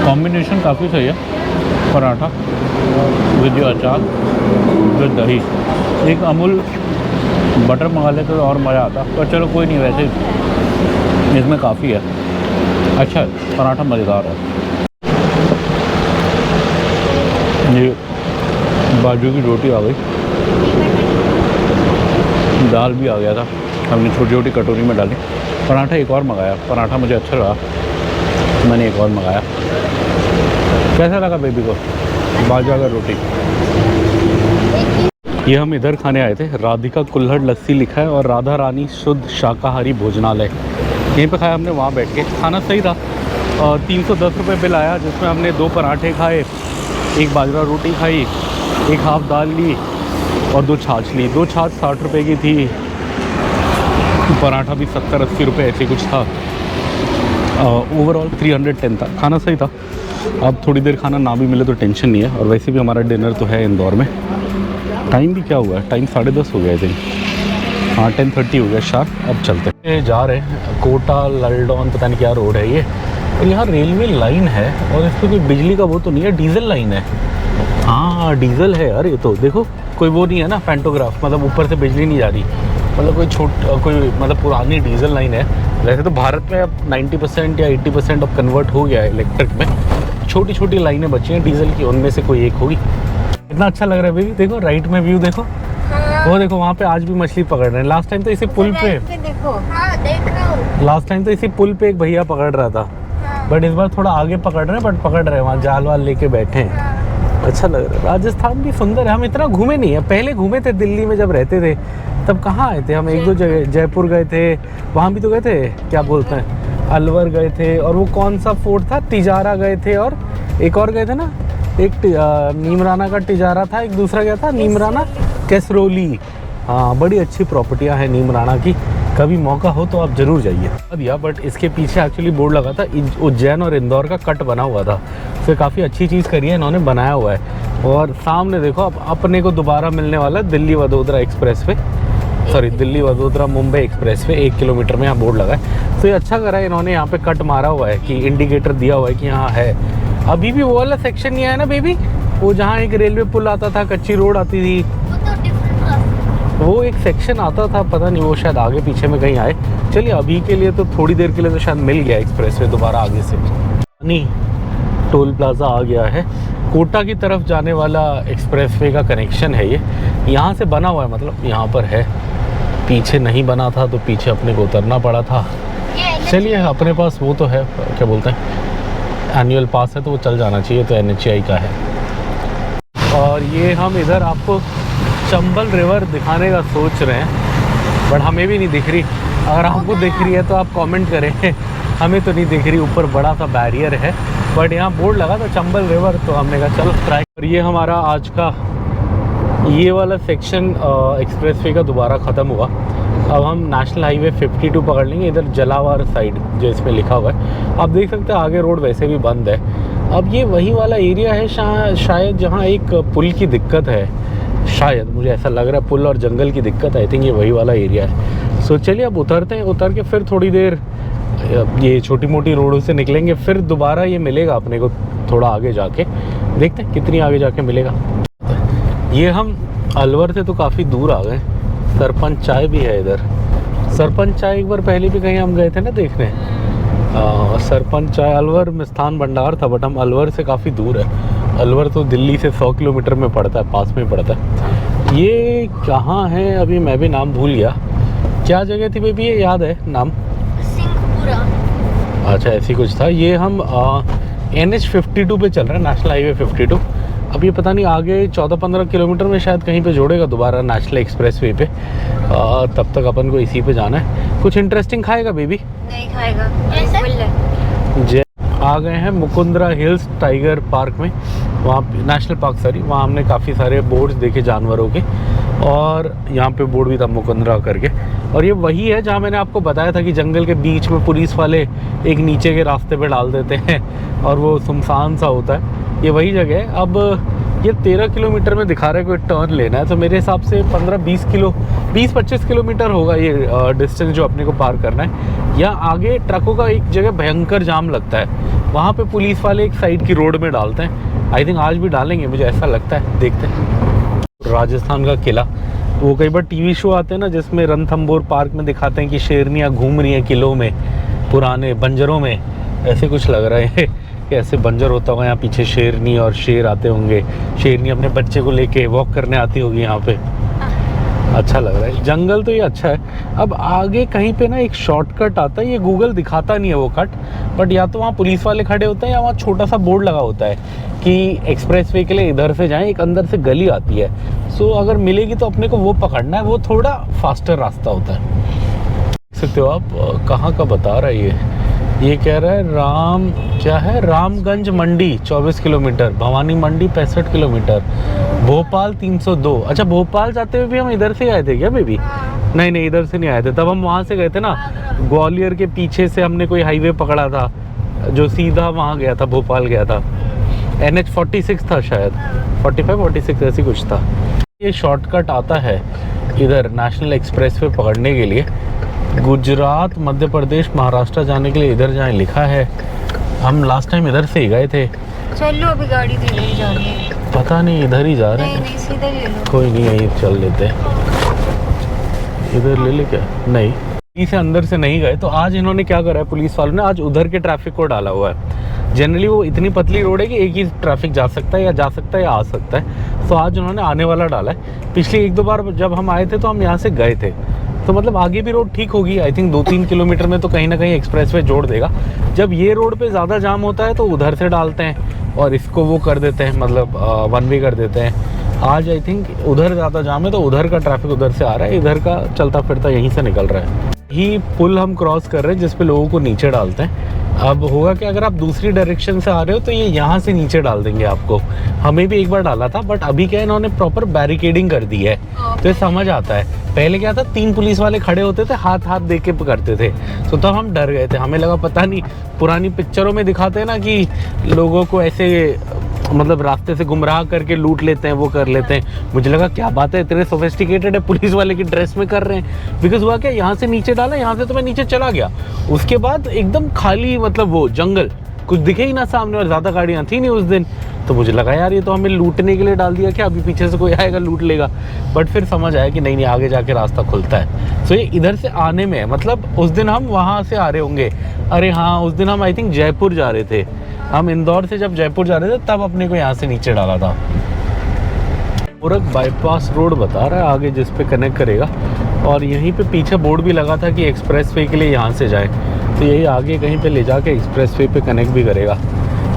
कॉम्बिनेशन काफ़ी सही है, पराठा विद अचार विद दही। एक अमूल बटर मंगा लेते तो और मज़ा आता, पर चलो कोई नहीं, वैसे इसमें काफ़ी है। अच्छा है, पराठा मज़ेदार है। ये बाजू की रोटी आ गई, दाल भी आ गया था, हमने छोटी छोटी कटोरी में डाली। पराठा एक और मंगाया, पराठा मुझे अच्छा लगा, मैंने एक और मंगाया। कैसा लगा बेबी को बाजरा का रोटी? ये हम इधर खाने आए थे, राधिका कुल्हड़ लस्सी लिखा है और राधा रानी शुद्ध शाकाहारी भोजनालय, यहीं पे खाया हमने। वहाँ बैठ के खाना सही था। 310 रुपये बिल आया, जिसमें हमने 2 पराठे खाए, एक बाजरा रोटी खाई, एक हाफ दाल ली और 2 छाछ ली। 2 छाछ 60 रुपये की थी, पराठा भी 70-80 रुपये ऐसे कुछ था। ओवरऑल 310 था। खाना सही था। अब थोड़ी देर खाना ना भी मिले तो टेंशन नहीं है, और वैसे भी हमारा डिनर तो है इंदौर में। टाइम भी क्या हुआ है, टाइम 10:30 हो गया आई थिंक। हाँ 10:30 हो गया शार्प। अब चलते हैं, जा रहे हैं कोटा ललडौन, पता नहीं क्या रोड है ये। और यहाँ रेलवे लाइन है, और इस पर कोई बिजली का वो तो नहीं है, डीजल लाइन है। हाँ डीजल है यार, ये तो देखो, कोई वो नहीं है ना पैंटोग्राफ, मतलब ऊपर से बिजली नहीं जा रही, मतलब कोई मतलब पुरानी डीजल लाइन है। वैसे तो भारत में अब 90% या 80% अब कन्वर्ट हो गया है इलेक्ट्रिक में। छोटी छोटी लाइनें बची हैं डीजल की, उनमें से कोई एक होगी। इतना अच्छा लग रहा है बेबी, देखो राइट में व्यू देखो। वो देखो वहाँ पे आज भी मछली पकड़ रहे हैं। लास्ट टाइम तो इसी पुल पे देखो। हाँ देख रहा हूँ। लास्ट टाइम तो इसी पुल पे एक भैया पकड़ रहा था, बट इस बार थोड़ा आगे पकड़ रहे हैं, बट पकड़ रहे हैं, वहाँ जाल वाल लेके बैठे हैं। अच्छा लग रहा है। राजस्थान भी सुंदर है, हम इतना घूमे नहीं है। पहले घूमे थे दिल्ली में जब रहते थे, तब कहाँ आए थे हम, 1-2 जगह। जयपुर गए थे, वहाँ भी तो गए थे, क्या बोलते हैं, अलवर गए थे, और वो कौन सा फोर्ट था, तिजारा गए थे, और एक और गए थे ना, एक नीमराना का तिजारा था, एक दूसरा क्या था, नीमराना कैसरोली। हाँ बड़ी अच्छी प्रॉपर्टियाँ हैं नीमराना की, कभी मौका हो तो आप ज़रूर जाइए। दिया बट इसके पीछे एक्चुअली बोर्ड लगा था, उज्जैन और इंदौर का कट बना हुआ था। फिर काफ़ी अच्छी चीज़ करी है इन्होंने, बनाया हुआ है। और सामने देखो अब अपने को दोबारा मिलने वाला है Delhi Vadodara express way. Sorry Delhi Vadodara Mumbai express way 1 kilometre में यहाँ बोर्ड लगा है। तो ये अच्छा करा है इन्होंने, यहाँ पे कट मारा हुआ है कि इंडिकेटर दिया हुआ है कि यहाँ है। अभी भी वो वाला सेक्शन नहीं आया ना बेबी, वो जहाँ एक रेलवे पुल आता था, कच्ची रोड आती थी, वो एक सेक्शन आता था, पता नहीं वो शायद आगे पीछे में कहीं आए। चलिए अभी के लिए तो थोड़ी देर के लिए तो शायद मिल गया एक्सप्रेस वे दोबारा आगे से। नहीं, टोल प्लाजा आ गया है। कोटा की तरफ जाने वाला एक्सप्रेस वे का कनेक्शन है ये, यहाँ से बना हुआ है, मतलब यहाँ पर है। पीछे नहीं बना था तो पीछे अपने को उतरना पड़ा था। चलिए अपने पास वो तो है, क्या बोलते हैं, एनुअल पास है तो वो चल जाना चाहिए, तो NHAI का है। और ये हम इधर आपको चंबल रिवर दिखाने का सोच रहे हैं, बट हमें भी नहीं दिख रही। अगर आपको दिख रही है तो आप कमेंट करें, हमें तो नहीं दिख रही। ऊपर बड़ा सा बैरियर है, बट यहाँ बोर्ड लगा था चंबल रिवर, तो हमने कहा चलो ट्राई। और ये हमारा आज का ये वाला सेक्शन एक्सप्रेस वे का दोबारा ख़त्म हुआ। अब हम नेशनल हाईवे 52 पकड़ लेंगे, इधर जलावार साइड जो इसमें लिखा हुआ है। आप देख सकते हैं आगे रोड वैसे भी बंद है। अब ये वही वाला एरिया है शायद जहाँ एक पुल की दिक्कत है, शायद मुझे ऐसा लग रहा है, पुल और जंगल की दिक्कत। आई थिंक ये वही वाला एरिया है। सो चलिए अब उतरते हैं, उतर के फिर थोड़ी देर ये छोटी मोटी रोडों से निकलेंगे, फिर दोबारा ये मिलेगा अपने को थोड़ा आगे जाके। देखते हैं कितनी आगे जाके मिलेगा। ये हम अलवर से तो काफ़ी दूर आ गए। सरपंच चाय भी है इधर। सरपंच चाय एक बार पहले भी कहीं हम गए थे ना देखने। सरपंच चाय अलवर में स्थान भंडार था, बट हम अलवर से काफ़ी दूर है। अलवर तो दिल्ली से 100 किलोमीटर में पड़ता है, पास में पड़ता है। ये कहाँ है अभी मैं भी नाम भूल गया, क्या जगह थी बेबी, ये याद है नाम? अच्छा ऐसी कुछ था। ये हम NH 52 पे चल रहे हैं, नेशनल हाईवे 52। अब ये पता नहीं आगे 14-15 किलोमीटर में शायद कहीं पे जोड़ेगा दोबारा नेशनल एक्सप्रेस वे पे। तब तक अपन को इसी पे जाना है। कुछ इंटरेस्टिंग खाएगा बेबी? नहीं खाएगा। जे आ गए हैं मुकुंदरा हिल्स टाइगर पार्क में, वहाँ नेशनल पार्क सॉरी। वहाँ हमने काफ़ी सारे बोर्ड्स देखे जानवरों के, और यहाँ पे बोर्ड भी था मुकुंदरा करके। और ये वही है जहाँ मैंने आपको बताया था कि जंगल के बीच में पुलिस वाले एक नीचे के रास्ते पे डाल देते हैं और वो सुनसान सा होता है। ये वही जगह है। अब ये 13 किलोमीटर में दिखा रहा है, कोई टर्न लेना है, तो मेरे हिसाब से 20-25 किलोमीटर होगा ये डिस्टेंस जो अपने को पार करना है। या आगे ट्रकों का एक जगह भयंकर जाम लगता है, वहाँ पे पुलिस वाले एक साइड की रोड में डालते हैं। आई थिंक आज भी डालेंगे, मुझे ऐसा लगता है, देखते हैं। राजस्थान का किला, वो कई बार टीवी शो आते हैं ना जिसमें रणथंभौर पार्क में दिखाते हैं कि शेरनियाँ घूम रही हैं किलों में, पुराने बंजरों में। ऐसे कुछ लग रहा है कि ऐसे बंजर होता हुआ यहाँ पीछे शेरनी और शेर आते होंगे। शेरनी अपने बच्चे को लेके वॉक करने आती होगी यहाँ पे। अच्छा लग रहा है, जंगल तो ये अच्छा है। अब आगे कहीं पे ना एक शॉर्टकट आता है, ये गूगल दिखाता नहीं है वो कट, बट या तो वहाँ पुलिस वाले खड़े होते हैं या वहाँ छोटा सा बोर्ड लगा होता है कि एक्सप्रेस वे के लिए इधर से जाएं, एक अंदर से गली आती है। सो अगर मिलेगी तो अपने को वो पकड़ना है, वो थोड़ा फास्टर रास्ता होता है। देख सकते हो आप कहाँ का बता रहा है ये कह रहा है रामगंज मंडी 24 किलोमीटर, भवानी मंडी 65 किलोमीटर, भोपाल 302। अच्छा भोपाल जाते हुए भी हम इधर से आए थे क्या बेबी? नहीं इधर से नहीं आए थे, तब हम वहाँ से गए थे ना, ग्वालियर के पीछे से हमने कोई हाईवे पकड़ा था जो सीधा वहाँ गया था, भोपाल गया था। NH 46 था शायद, 45-46 ऐसी कुछ था। ये शॉर्टकट आता है इधर नेशनल एक्सप्रेस वे पकड़ने के लिए। गुजरात, मध्य प्रदेश, महाराष्ट्र जाने के लिए इधर जाएं लिखा है। हम लास्ट टाइम इधर से ही गए थे। चलो अभी गाड़ी तो इधर ही जा रही है। पता नहीं इधर ही जा रहे हैं। नहीं सीधा ले लो। कोई नहीं यहीं चल लेते हैं। इधर ले ले क्या? नहीं इसे अंदर से नहीं गए। तो आज इन्होंने क्या करा है पुलिस वालों ने, आज उधर के ट्रैफिक को डाला हुआ है। जनरली वो इतनी पतली रोड है कि एक ही ट्रैफिक जा सकता है या जा सकता है या आ सकता है। तो आज उन्होंने आने वाला डाला है। पिछले 1-2 बार जब हम आए थे तो हम यहाँ से गए थे, तो मतलब आगे भी रोड ठीक होगी। आई थिंक 2-3 किलोमीटर में तो कहीं ना कहीं एक्सप्रेस वे जोड़ देगा। जब ये रोड पे ज़्यादा जाम होता है तो उधर से डालते हैं और इसको वो कर देते हैं, मतलब 1 वे कर देते हैं। आज आई थिंक उधर ज़्यादा जाम है तो उधर का ट्रैफिक उधर से आ रहा है, इधर का चलता फिरता यहीं से निकल रहा है। ही पुल हम क्रॉस कर रहे हैं जिस पे लोगों को नीचे डालते हैं। अब होगा कि अगर आप दूसरी डायरेक्शन से आ रहे हो तो ये यहाँ से नीचे डाल देंगे आपको। हमें भी एक बार डाला था, बट अभी क्या इन्होंने प्रॉपर बैरिकेडिंग कर दी है, तो ये समझ आता है। पहले क्या था, 3 पुलिस वाले खड़े होते थे, हाथ दे के करते थे, तो तब हम डर गए थे। हमें लगा पता नहीं, पुरानी पिक्चरों में दिखाते हैं ना कि लोगों को ऐसे मतलब रास्ते से गुमराह करके लूट लेते हैं, वो कर लेते हैं। मुझे लगा क्या बात है, इतने सोफिस्टिकेटेड है, पुलिस वाले की ड्रेस में कर रहे हैं। बिकॉज हुआ क्या, यहाँ से नीचे डाला, यहाँ से तो मैं नीचे चला गया, उसके बाद एकदम खाली, मतलब वो जंगल, कुछ दिखे ही ना सामने, और ज़्यादा गाड़ियाँ थी नहीं उस दिन। तो मुझे लगा यार ये तो हमें लूटने के लिए डाल दिया क्या, अभी पीछे से कोई आएगा लूट लेगा। बट फिर समझ आया कि नहीं नहीं, आगे जाके रास्ता खुलता है। सो ये इधर से आने में, मतलब उस दिन हम वहाँ से आ रहे होंगे, अरे हाँ उस दिन हम आई थिंक जयपुर जा रहे थे। हम इंदौर से जब जयपुर जा रहे थे तब अपने को यहाँ से नीचे डाला था। गोरख बाईपास रोड बता रहा है आगे, जिस पे कनेक्ट करेगा। और यहीं पे पीछे बोर्ड भी लगा था कि एक्सप्रेसवे के लिए यहाँ से जाए, तो यही आगे कहीं पे ले जाके एक्सप्रेसवे पे कनेक्ट भी करेगा।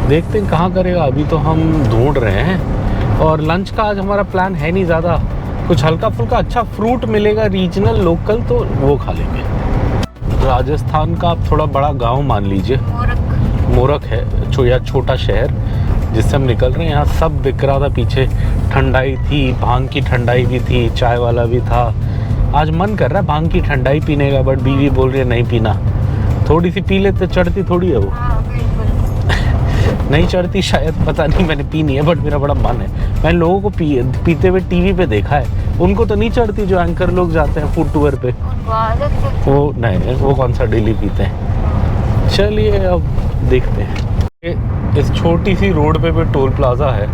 देखते हैं कहाँ करेगा, अभी तो हम ढूंढ रहे हैं। और लंच का आज हमारा प्लान है नहीं ज़्यादा, कुछ हल्का फुल्का अच्छा फ्रूट मिलेगा रीजनल लोकल तो वो खा लेंगे। राजस्थान का आप थोड़ा बड़ा गाँव मान लीजिए, मोरक है या छोटा शहर जिससे हम निकल रहे हैं। यहाँ सब बिक रहा था, पीछे ठंडाई थी, भांग की ठंडाई भी थी, चाय वाला भी था। आज मन कर रहा है भांग की ठंडाई पीने का, बट बीवी बोल रही है नहीं पीना। थोड़ी सी पी लेते, चढ़ती थोड़ी है वो। नहीं चढ़ती शायद, पता नहीं, मैंने पी नहीं है, बट मेरा बड़ा मन है। मैंने लोगों को पीते हुए टीवी पे देखा है, उनको तो नहीं चढ़ती, जो एंकर लोग जाते हैं फूड टूर पे, वो नहीं, वो कौन सा डेली पीते हैं। चलिए अब देखते हैं। इस छोटी सी रोड पे भी टोल प्लाजा है,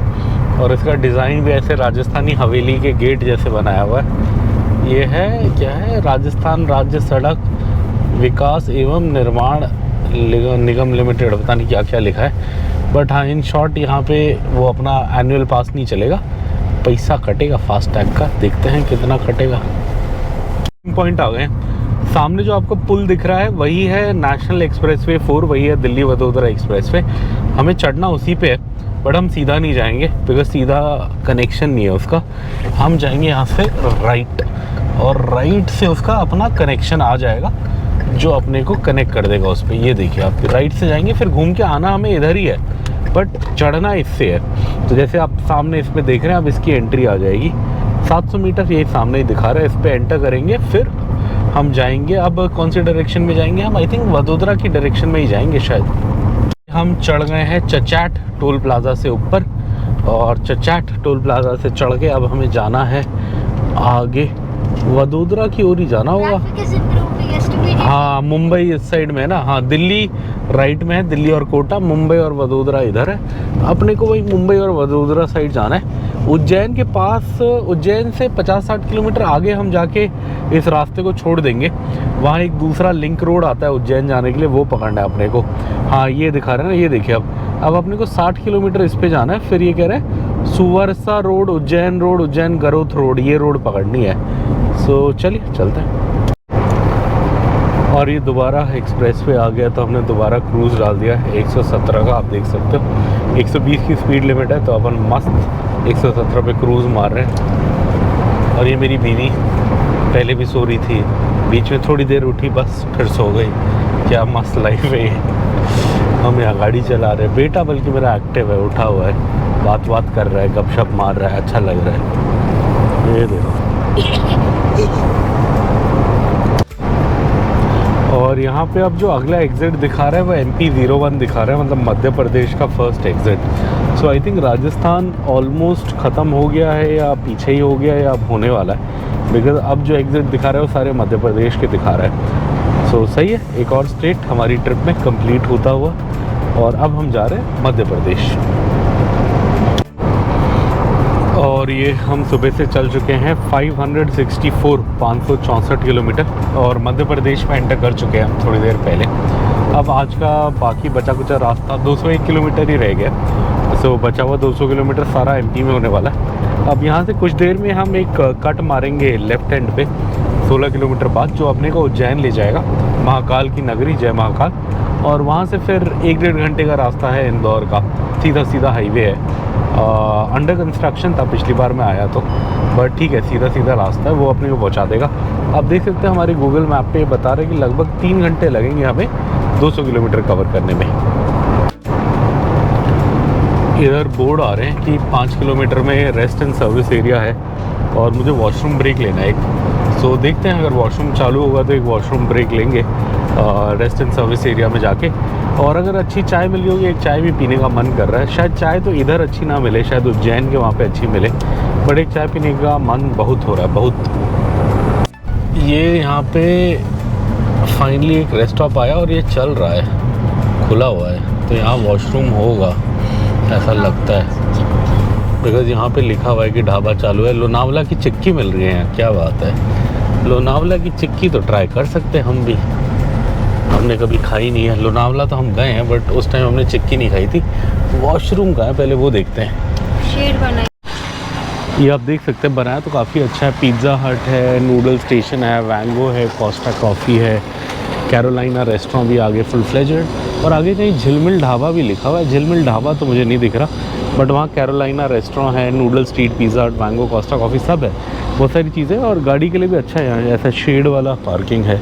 और इसका डिज़ाइन भी ऐसे राजस्थानी हवेली के गेट जैसे बनाया हुआ है। ये है क्या है, राजस्थान राज्य सड़क विकास एवं निर्माण निगम लिमिटेड, पता नहीं क्या क्या लिखा है। बट हाँ, इन शॉर्ट यहाँ पे वो अपना एनुअल पास नहीं चलेगा, पैसा कटेगा फास्टैग का। देखते हैं कितना कटेगा। पॉइंट आ गए, सामने जो आपको पुल दिख रहा है वही है नेशनल एक्सप्रेसवे 4, वही है दिल्ली वडोदरा एक्सप्रेसवे। हमें चढ़ना उसी पे है, बट हम सीधा नहीं जाएंगे बिकॉज सीधा कनेक्शन नहीं है उसका। हम जाएंगे यहाँ से राइट, और राइट से उसका अपना कनेक्शन आ जाएगा जो अपने को कनेक्ट कर देगा उस पर। ये देखिए आप राइट से जाएंगे, फिर घूम के आना हमें इधर ही है, बट चढ़ना इससे है। तो जैसे आप सामने इसमें देख रहे हैं, अब इसकी एंट्री आ जाएगी 700 मीटर, यही सामने ही दिखा रहा है। इस पर एंटर करेंगे, फिर हम जाएंगे। अब कौन सी डायरेक्शन में जाएंगे हम, आई थिंक वडोदरा की डायरेक्शन में ही जाएंगे शायद। हम चढ़ गए हैं चचाट टोल प्लाजा से ऊपर, और चचाट टोल प्लाजा से चढ़ के अब हमें जाना है आगे, वडोदरा की ओर ही जाना होगा। हाँ, मुंबई इस साइड में है ना। हाँ, दिल्ली राइट में है, दिल्ली और कोटा, मुंबई और वडोदरा इधर है। अपने को वही मुंबई और वडोदरा साइड जाना है। उज्जैन के पास, उज्जैन से 50-60 किलोमीटर आगे हम जाके इस रास्ते को छोड़ देंगे। वहाँ एक दूसरा लिंक रोड आता है उज्जैन जाने के लिए, वो पकड़ना है अपने को। हाँ, ये दिखा रहे हैं ना, ये देखिए। अब अपने को 60 किलोमीटर इस पे जाना है, फिर ये कह रहे हैं सुवरसा रोड, उज्जैन गरोथ रोड, ये रोड पकड़नी है। सो चलिए चलते हैं। और ये दोबारा एक्सप्रेसवे आ गया, तो हमने दोबारा क्रूज़ डाल दिया है 117 का, आप देख सकते हो। 120 की स्पीड लिमिट है, तो अपन मस्त 117 पे क्रूज़ मार रहे हैं। और ये मेरी बीवी पहले भी सो रही थी, बीच में थोड़ी देर उठी, बस फिर सो गई। क्या मस्त लाइफ है ये। हम यहाँ गाड़ी चला रहे हैं, बेटा बल्कि मेरा एक्टिव है, उठा हुआ है, बात कर रहा है, गपशप मार रहा है, अच्छा लग रहा है। ये देखो। और यहाँ पे अब जो अगला एग्जिट दिखा रहा है वो MP 01 दिखा रहा है, मतलब मध्य प्रदेश का first exit. So I think Rajasthan almost ख़त्म हो गया है, या पीछे ही हो गया है, या अब होने वाला है। बिकॉज अब जो एग्जिट दिखा रहा है वो सारे मध्य प्रदेश के दिखा रहा है। सो सही है, एक और स्टेट हमारी ट्रिप में कंप्लीट होता हुआ। और अब हम जा रहे हैं मध्य प्रदेश। और ये हम सुबह से चल चुके हैं 564 किलोमीटर, और मध्य प्रदेश में एंटर कर चुके हैं हम थोड़ी देर पहले। अब आज का बाकी बचा कुचा रास्ता 201 किलोमीटर ही रह गया। सो बचा हुआ 200 किलोमीटर सारा MP में होने वाला है। अब यहाँ से कुछ देर में हम एक कट मारेंगे लेफ्ट हैंड पे 16 किलोमीटर बाद, जो अपने को उज्जैन ले जाएगा, महाकाल की नगरी, जय महाकाल। और वहाँ से फिर 1-1.5 घंटे का रास्ता है इंदौर का, सीधा हाईवे है। अंडर कंस्ट्रक्शन था पिछली बार मैं आया तो, बट ठीक है, सीधा रास्ता है, वो अपने को पहुँचा देगा। आप देख सकते हैं हमारी गूगल मैप पे बता रहे हैं कि लगभग 3 घंटे लगेंगे हमें 200 किलोमीटर कवर करने में। इधर बोर्ड आ रहे हैं कि 5 किलोमीटर में रेस्ट एंड सर्विस एरिया है, और मुझे वॉशरूम ब्रेक लेना है एक। सो देखते हैं, अगर वॉशरूम चालू होगा तो एक वॉशरूम ब्रेक लेंगे रेस्ट एंड सर्विस एरिया में जाके। और अगर अच्छी चाय मिली होगी, एक चाय भी पीने का मन कर रहा है। शायद चाय तो इधर अच्छी ना मिले, शायद उज्जैन के वहाँ पे अच्छी मिले, बट एक चाय पीने का मन बहुत हो रहा है, बहुत। ये यहाँ पे फाइनली एक रेस्ट स्टॉप आया और ये चल रहा है, खुला हुआ है, तो यहाँ वॉशरूम होगा ऐसा लगता है, बिकॉज यहाँ पे लिखा हुआ है कि ढाबा चालू है। लोनावला की चिक्की मिल रही है यहाँ, क्या बात है। लोनावला की चिक्की तो ट्राई कर सकते हैं हम भी, हमने कभी खाई नहीं है। लोनावला तो हम गए हैं, बट उस टाइम हमने चिक्की नहीं खाई थी। वॉशरूम का है, पहले वो देखते हैं। शेड बनाई, ये आप देख सकते हैं, बनाया तो काफ़ी अच्छा है। पिज़्ज़ा हट है, नूडल स्टेशन है, वैंगो है, कोस्टा कॉफ़ी है, कैरोलिना रेस्टोरेंट भी आगे फुल फ्लेजेड, और आगे कहीं झिलमिल ढाबा भी लिखा हुआ है। झिलमिल ढाबा तो मुझे नहीं दिख रहा, बट वहाँ कैरोलिना रेस्टोरेंट है, नूडल स्ट्रीट, पिज़्ज़ा हट, वैंगो, कोस्टा कॉफ़ी सब है, बहुत सारी चीज़ें। और गाड़ी के लिए भी अच्छा है यहाँ, ऐसा शेड वाला पार्किंग है।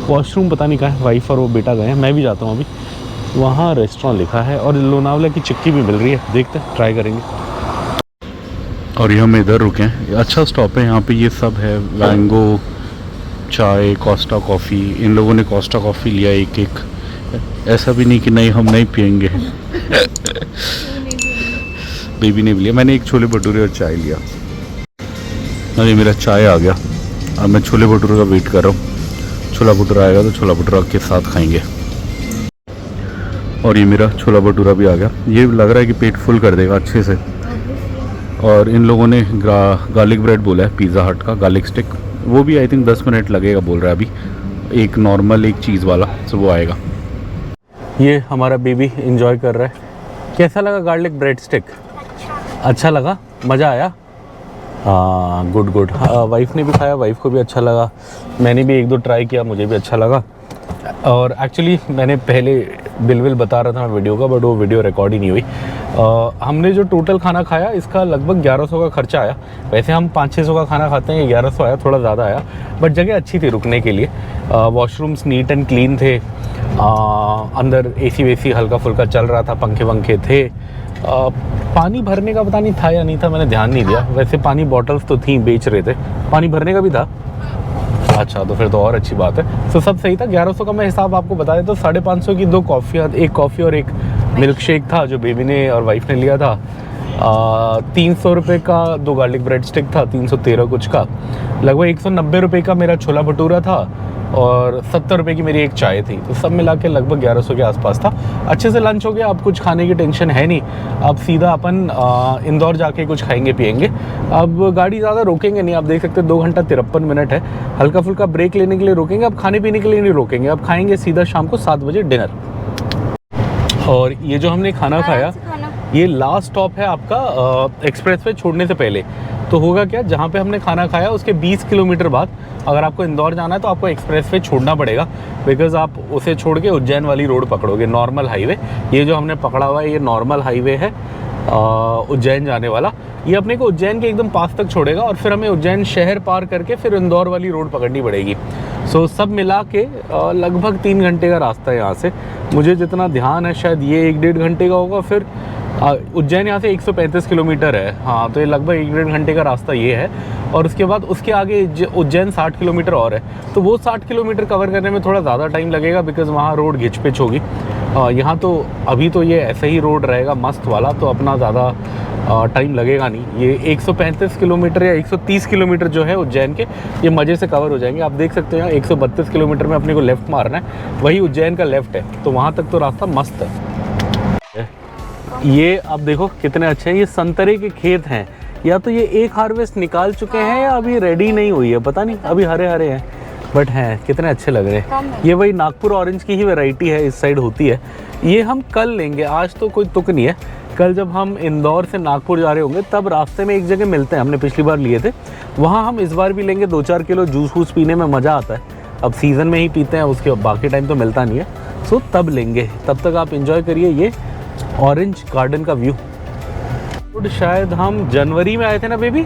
वॉशरूम पता नहीं कहाँ है, वाइफ और वो बेटा गए हैं, मैं भी जाता हूँ अभी। वहाँ रेस्टोरेंट लिखा है और लोनावला की चिक्की भी मिल रही है, देखते हैं, ट्राई करेंगे। और ये हम इधर रुके हैं, अच्छा स्टॉप है यहाँ पे, ये सब है, वैंगो, चाय, कोस्टा कॉफ़ी। इन लोगों ने कोस्टा कॉफ़ी लिया एक एक, ऐसा भी नहीं कि नहीं हम नहीं पियेंगे। बेबी ने भी लिया, मैंने एक छोले भटूरे और चाय लिया। अरे मेरा चाय आ गया, अब मैं छोले भटूरे का वेट कर रहा हूँ। छोला भटूरा आएगा तो छोला भटूरा के साथ खाएंगे। और ये मेरा छोला भटूरा भी आ गया, ये लग रहा है कि पेट फुल कर देगा अच्छे से। और इन लोगों ने गार्लिक ब्रेड बोला है, पिज़्ज़ा हट का गार्लिक स्टिक, वो भी आई थिंक 10 मिनट लगेगा बोल रहा है अभी। एक नॉर्मल एक चीज़ वाला, तो वो आएगा। ये हमारा बेबी एंजॉय कर रहा है। कैसा लगा गार्लिक ब्रेड स्टिक? अच्छा लगा, मज़ा आया? हाँ, गुड गुड। वाइफ ने भी खाया, वाइफ को भी अच्छा लगा। मैंने भी एक दो ट्राई किया, मुझे भी अच्छा लगा। और एक्चुअली मैंने पहले बिल बता रहा था वीडियो का, बट वो वीडियो रिकॉर्ड ही नहीं हुई। हमने जो टोटल खाना खाया, इसका लगभग 1100 का खर्चा आया। वैसे हम 500-600 का खाना खाते हैं, ये 1100 आया, थोड़ा ज़्यादा आया, बट जगह अच्छी थी रुकने के लिए। वॉशरूम्स नीट एंड क्लीन थे, अंदर एसी वेसी हल्का फुल्का चल रहा था, पंखे वंखे थे। पानी भरने का पता नहीं था या नहीं था, मैंने ध्यान नहीं दिया। वैसे पानी बॉटल्स तो थी, बेच रहे थे, पानी भरने का भी था। अच्छा, तो फिर तो और अच्छी बात है। तो सब सही था। 1100 का मैं हिसाब आपको बता देता हूँ। 550 की 2 कॉफ़ियाँ, एक कॉफ़ी और एक मिल्क शेक था जो बेबी ने और वाइफ ने लिया था। 300 रुपये का 2 गार्लिक ब्रेड स्टिक था, 313 कुछ का। लगभग 190 रुपये का मेरा छोला भटूरा था और 70 रुपये की मेरी एक चाय थी। तो सब मिला के लगभग 1100 के आसपास था। अच्छे से लंच हो गया, अब कुछ खाने की टेंशन है नहीं। अब सीधा अपन इंदौर जाके कुछ खाएंगे पिएंगे। अब गाड़ी ज़्यादा रोकेंगे नहीं, आप देख सकते हैं 2 घंटा 53 मिनट है। हल्का फुल्का ब्रेक लेने के लिए रोकेंगे, अब खाने पीने के लिए नहीं रोकेंगे। अब खाएंगे सीधा शाम को 7 बजे डिनर। और ये जो हमने खाना खाया, ये लास्ट स्टॉप है आपका एक्सप्रेस वे छोड़ने से पहले। तो होगा क्या, जहाँ पे हमने खाना खाया उसके 20 किलोमीटर बाद अगर आपको इंदौर जाना है तो आपको एक्सप्रेस वे छोड़ना पड़ेगा, बिकॉज आप उसे छोड़ के उज्जैन वाली रोड पकड़ोगे, नॉर्मल हाईवे। ये जो हमने पकड़ा हुआ है ये नॉर्मल हाईवे है उज्जैन जाने वाला। ये अपने को उज्जैन के एकदम पास तक छोड़ेगा और फिर हमें उज्जैन शहर पार करके फिर इंदौर वाली रोड पकड़नी पड़ेगी। सो सब मिला के लगभग 3 घंटे का रास्ता है यहाँ से। मुझे जितना ध्यान है शायद ये 1-1.5 घंटे का होगा। फिर उज्जैन यहाँ से 135 किलोमीटर है। हाँ, तो ये लगभग 1-1.5 घंटे का रास्ता ये है। और उसके बाद उसके आगे उज्जैन 60 किलोमीटर और है। तो वो 60 किलोमीटर कवर करने में थोड़ा ज़्यादा टाइम लगेगा, बिकॉज़ वहाँ रोड घिच पिच होगी। यहाँ तो अभी तो ये ऐसे ही रोड रहेगा मस्त वाला, तो अपना ज़्यादा टाइम लगेगा नहीं। ये 135 किलोमीटर या 130 किलोमीटर जो है उज्जैन के, ये मज़े से कवर हो जाएंगे। आप देख सकते हैं 132 किलोमीटर में अपने को लेफ़्ट मारना है, वही उज्जैन का लेफ़्ट है। तो वहाँ तक तो रास्ता मस्त है। ये आप देखो कितने अच्छे हैं, ये संतरे के खेत हैं। या तो ये एक हार्वेस्ट निकाल चुके हैं या अभी रेडी नहीं हुई है, पता नहीं, अभी हरे हरे हैं, बट हैं कितने अच्छे लग रहे हैं। ये वही नागपुर ऑरेंज की ही वैरायटी है, इस साइड होती है। ये हम कल लेंगे, आज तो कोई तुक नहीं है। कल जब हम इंदौर से नागपुर जा रहे होंगे तब रास्ते में एक जगह मिलते हैं, हमने पिछली बार लिए थे, वहाँ हम इस बार भी लेंगे। 2-4 किलो जूस वूस पीने में मज़ा आता है। अब सीज़न में ही पीते हैं, उसके बाकी टाइम तो मिलता नहीं है। सो तब लेंगे, तब तक आप इंजॉय करिए ये ऑरेंज गार्डन का व्यू। शायद हम जनवरी में आए थे ना बेबी,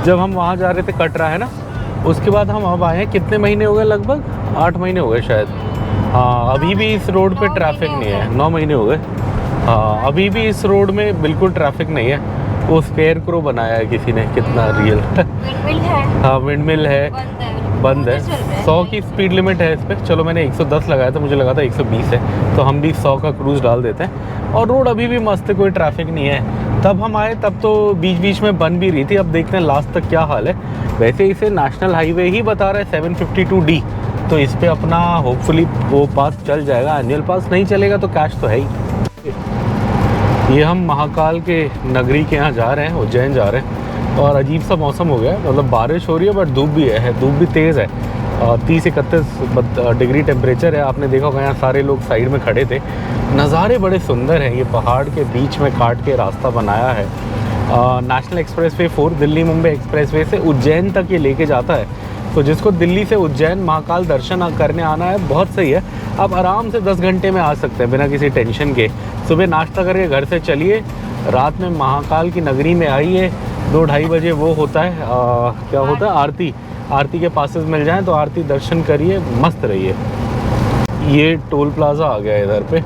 जब हम वहाँ जा रहे थे कटरा, है ना। उसके बाद हम अब आए हैं, कितने महीने हो गए, लगभग 8 महीने हो गए शायद। हाँ, अभी भी इस रोड पे ट्रैफिक नहीं है, 9 महीने हो गए। हाँ, अभी भी इस रोड में बिल्कुल ट्रैफिक नहीं है। वो स्केयर क्रो बनाया है किसी ने, कितना रियल। विंडमिल है। हाँ, विंडमिल है। बंद है। 100 की स्पीड लिमिट है इस पर। चलो मैंने 110 लगाया था, मुझे लगा था 120 है, तो हम भी 100 का क्रूज़ डाल देते हैं। और रोड अभी भी मस्त है, कोई ट्रैफिक नहीं है। तब हम आए तब तो बीच बीच में बंद भी रही थी। अब देखते हैं लास्ट तक क्या हाल है। वैसे इसे नेशनल हाईवे ही बता रहा है 752D, तो इस पर अपना होपफुली वो पास चल जाएगा। एनुअल पास नहीं चलेगा तो कैश तो है ही। ये हम महाकाल के नगरी के यहाँ जा रहे हैं, उज्जैन जा रहे हैं। और अजीब सा मौसम हो गया है, मतलब बारिश हो रही है बट धूप भी है, धूप भी तेज़ है। 30-31 डिग्री टेम्परेचर है। आपने देखा होगा यहाँ सारे लोग साइड में खड़े थे। नज़ारे बड़े सुंदर हैं। ये पहाड़ के बीच में काट के रास्ता बनाया है। National expressway 4 Delhi Mumbai expressway से उज्जैन तक ये लेके जाता है। तो जिसको दिल्ली से उज्जैन महाकाल दर्शन करने आना है, बहुत सही है। आप आराम से 10 घंटे में आ सकते हैं बिना किसी टेंशन के। सुबह नाश्ता करके घर से चलिए, रात में महाकाल की नगरी में आइए। 2-2:30 बजे वो होता है क्या होता है, आरती के पासेस मिल जाएं तो आरती दर्शन करिए, मस्त रहिए। ये टोल प्लाज़ा आ गया है इधर पे,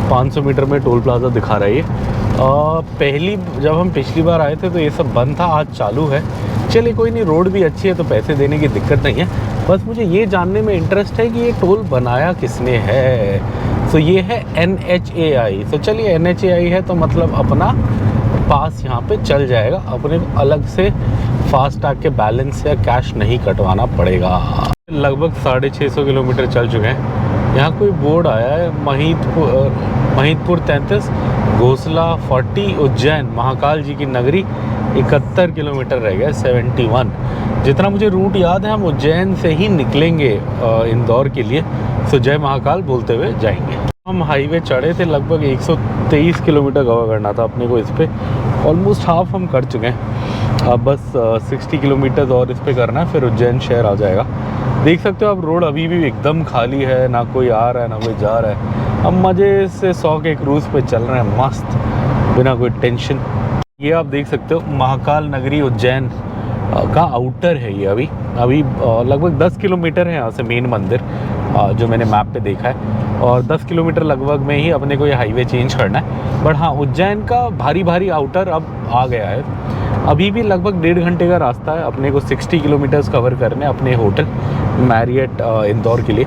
500 मीटर में टोल प्लाज़ा दिखा रहा है ये। जब हम पिछली बार आए थे तो ये सब बंद था, आज चालू है। चलिए कोई नहीं, रोड भी अच्छी है तो पैसे देने की दिक्कत नहीं है। बस मुझे ये जानने में इंटरेस्ट है कि ये टोल बनाया किसने है। तो ये है NHAI। तो चलिए NHAI है तो मतलब अपना पास यहाँ पे चल जाएगा, अपने को अलग से फास्टैग के बैलेंस या कैश नहीं कटवाना पड़ेगा। लगभग 650 किलोमीटर चल चुके हैं। यहाँ कोई बोर्ड आया है, महिदपुर 33, घोसला 40, उज्जैन महाकाल जी की नगरी 71 किलोमीटर रह गए, 71। जितना मुझे रूट याद है हम उज्जैन से ही निकलेंगे इंदौर के लिए। तो जय महाकाल बोलते हुए जाएंगे। हम हाईवे चढ़े थे, लगभग 123 किलोमीटर कवर करना था अपने को। इस पर ऑलमोस्ट हाफ हम कर चुके हैं। अब बस 60 किलोमीटर और इस पर करना है, फिर उज्जैन शहर आ जाएगा। देख सकते हो आप रोड अभी भी एकदम खाली है, ना कोई आ रहा है ना कोई जा रहा है। हम मज़े से 100 के क्रूज़ पे चल रहे हैं, मस्त, बिना कोई टेंशन। ये आप देख सकते हो महाकाल नगरी उज्जैन का आउटर है ये। अभी लगभग 10 किलोमीटर है यहाँ से मेन मंदिर, जो मैंने मैप पे देखा है। और 10 किलोमीटर लगभग में ही अपने को ये हाईवे चेंज करना है। बट हाँ, उज्जैन का भारी आउटर अब आ गया है। अभी भी लगभग 1.5 घंटे का रास्ता है अपने को 60 किलोमीटर्स कवर करने अपने होटल मैरियट इंदौर के लिए।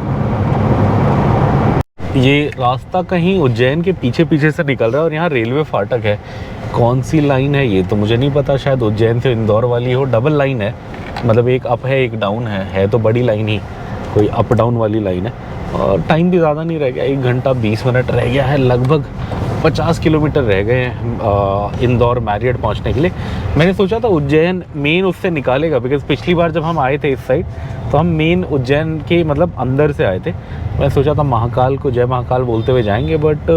ये रास्ता कहीं उज्जैन के पीछे से निकल रहा है और यहाँ रेलवे फाटक है। कौन सी लाइन है ये तो मुझे नहीं पता, शायद उज्जैन से इंदौर वाली हो। डबल लाइन है, मतलब एक अप है एक डाउन है तो बड़ी लाइन ही, कोई अप डाउन वाली लाइन है। और टाइम भी ज़्यादा नहीं रह गया, 1 घंटा 20 मिनट रह गया है। लगभग 50 किलोमीटर रह गए हैं इंदौर मैरियट पहुंचने के लिए। मैंने सोचा था उज्जैन मेन उससे निकालेगा, बिकॉज पिछली बार जब हम आए थे इस साइड तो हम मेन उज्जैन के मतलब अंदर से आए थे। मैं सोचा था महाकाल को जय महाकाल बोलते हुए जाएंगे, बट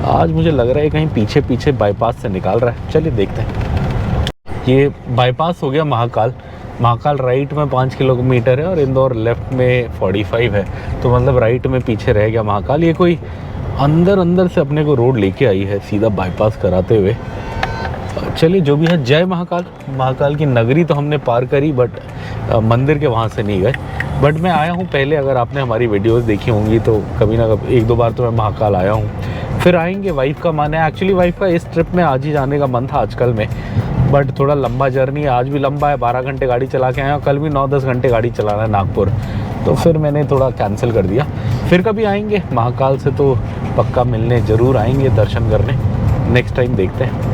आज मुझे लग रहा है कहीं पीछे बाईपास से निकाल रहा है। चलिए देखते हैं। ये बाईपास हो गया महाकाल राइट में 5 किलोमीटर है और इंदौर लेफ़्ट में 45 है, तो मतलब राइट में पीछे रह गया महाकाल। ये कोई अंदर से अपने को रोड लेके आई है सीधा बाईपास कराते हुए। चलिए जो भी है, जय महाकाल की नगरी तो हमने पार करी, बट मंदिर के वहाँ से नहीं गए। बट मैं आया हूँ पहले, अगर आपने हमारी वीडियोस देखी होंगी तो कभी ना कभी 1-2 बार तो मैं महाकाल आया हूँ। फिर आएंगे, वाइफ का मन है। एक्चुअली वाइफ का इस ट्रिप में आज ही जाने का मन था आजकल में, बट थोड़ा लंबा जर्नी है, आज भी लंबा है। 12 घंटे गाड़ी चला के आया हूँ, कल भी 9-10 घंटे गाड़ी चलाना है नागपुर, तो फिर मैंने थोड़ा कैंसिल कर दिया। फिर कभी आएंगे महाकाल से तो पक्का मिलने ज़रूर आएंगे, दर्शन करने। नेक्स्ट टाइम देखते हैं।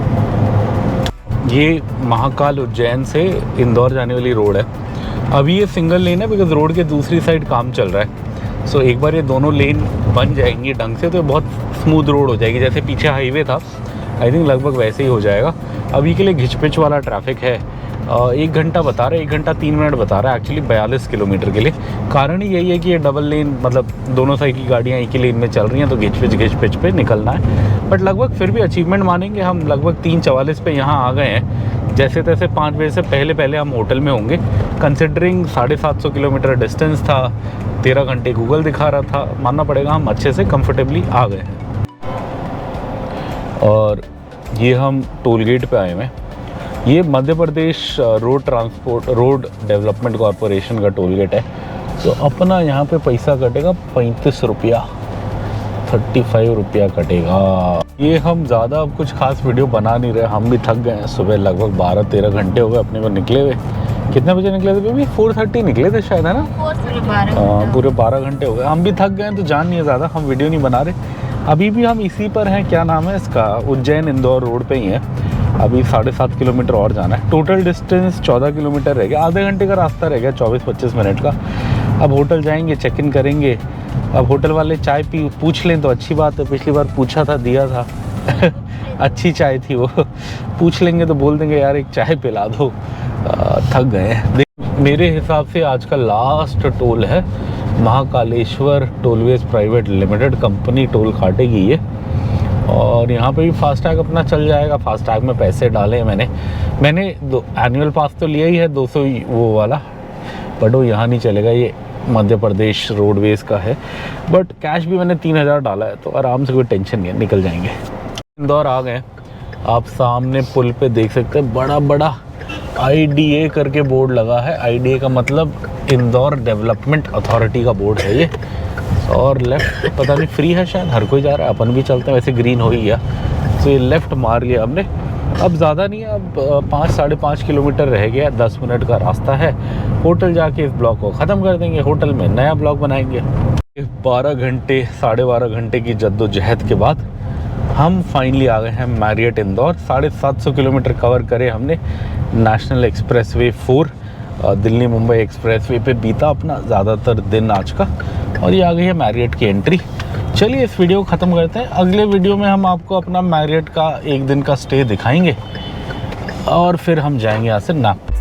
ये महाकाल उज्जैन से इंदौर जाने वाली रोड है। अभी ये सिंगल लेन है बिकॉज रोड के दूसरी साइड काम चल रहा है। सो एक बार ये दोनों लेन बन जाएंगी ढंग से तो बहुत स्मूथ रोड हो जाएगी। जैसे पीछे हाईवे था, आई थिंक लगभग वैसे ही हो जाएगा। अभी के लिए घिचपिच वाला ट्रैफिक है। 1 घंटा बता रहा है, 1 घंटा 3 मिनट बता रहा है एक्चुअली 42 किलोमीटर के लिए। कारण ही यही है कि ये डबल लेन, मतलब दोनों साइड की गाड़ियाँ एक ही लेन में चल रही हैं, तो घिचपिच पे निकलना है। बट लगभग फिर भी अचीवमेंट मानेंगे हम, लगभग 3:44 पे यहाँ आ गए हैं। जैसे तैसे 5 बजे से पहले हम होटल में होंगे। कंसिडरिंग 750 किलोमीटर डिस्टेंस था, 13 घंटे गूगल दिखा रहा था, मानना पड़ेगा हम अच्छे से कंफर्टेबली आ गए हैं। और ये हम टोल गेट पे आए हुए हैं। ये Madhya Pradesh road development corporation का टोल गेट है। तो अपना यहाँ पे पैसा कटेगा 35 रुपया, 35 रुपया कटेगा। ये हम ज़्यादा अब कुछ खास वीडियो बना नहीं रहे, हम भी थक गए हैं। सुबह लगभग 12-13 घंटे हो गए अपने को निकले हुए। कितने बजे निकले थे बेबी? 4:30 निकले थे शायद, है ना? पूरे 12 घंटे हो गए। हम भी थक गए हैं तो जान नहीं है ज़्यादा, हम वीडियो नहीं बना रहे। अभी भी हम इसी पर हैं, क्या नाम है इसका, उज्जैन इंदौर रोड पे ही है। अभी 7.5 किलोमीटर और जाना है। टोटल डिस्टेंस 14 किलोमीटर रह गया, आधे घंटे का रास्ता रह गया, 24-25 मिनट का। अब होटल जाएंगे, चेक इन करेंगे। अब होटल वाले चाय पूछ लें तो अच्छी बात है, पिछली बार पूछा था, दिया था अच्छी चाय थी वो। पूछ लेंगे तो बोल देंगे यार एक चाय पिला दो। थक गए हैं। मेरे हिसाब से आज का लास्ट टोल है, Mahakaleshwar tollways private limited company toll काटेगी ये। और यहाँ पे भी फास्टैग अपना चल जाएगा। फास्टैग में पैसे डाले हैं मैंने एनुअल पास तो लिया ही है 200 वो वाला, बट वो यहाँ नहीं चलेगा, ये मध्य प्रदेश रोडवेज का है। बट कैश भी मैंने 3000 डाला है, तो आराम से कोई टेंशन नहीं है, निकल जाएंगे। इंदौर आ गए। आप सामने पुल पे देख सकते हैं बड़ा बड़ा IDA करके बोर्ड लगा है। IDA का मतलब इंदौर डेवलपमेंट अथॉरिटी का बोर्ड है ये। और लेफ्ट पता नहीं फ्री है शायद, हर कोई जा रहा है, अपन भी चलते हैं, वैसे ग्रीन हो ही गया तो ये लेफ्ट मार लिया हमने। अब ज़्यादा नहीं है, अब 5-5.5 किलोमीटर रह गया, 10 मिनट का रास्ता है। होटल जाके इस ब्लॉग को ख़त्म कर देंगे, होटल में नया ब्लॉग बनाएंगे। 12 घंटे 12.5 घंटे की जद्दोजहद के बाद हम फाइनली आ गए हैं मैरियट इंदौर। 750 किलोमीटर कवर करे हमने। National expressway 4 Delhi Mumbai expressway पे बीता अपना ज़्यादातर दिन आज का, और ये आ गई है मैरियट की एंट्री। चलिए इस वीडियो को ख़त्म करते हैं। अगले वीडियो में हम आपको अपना मैरियट का एक दिन का स्टे दिखाएंगे और फिर हम जाएंगे यहाँ से नागपुर।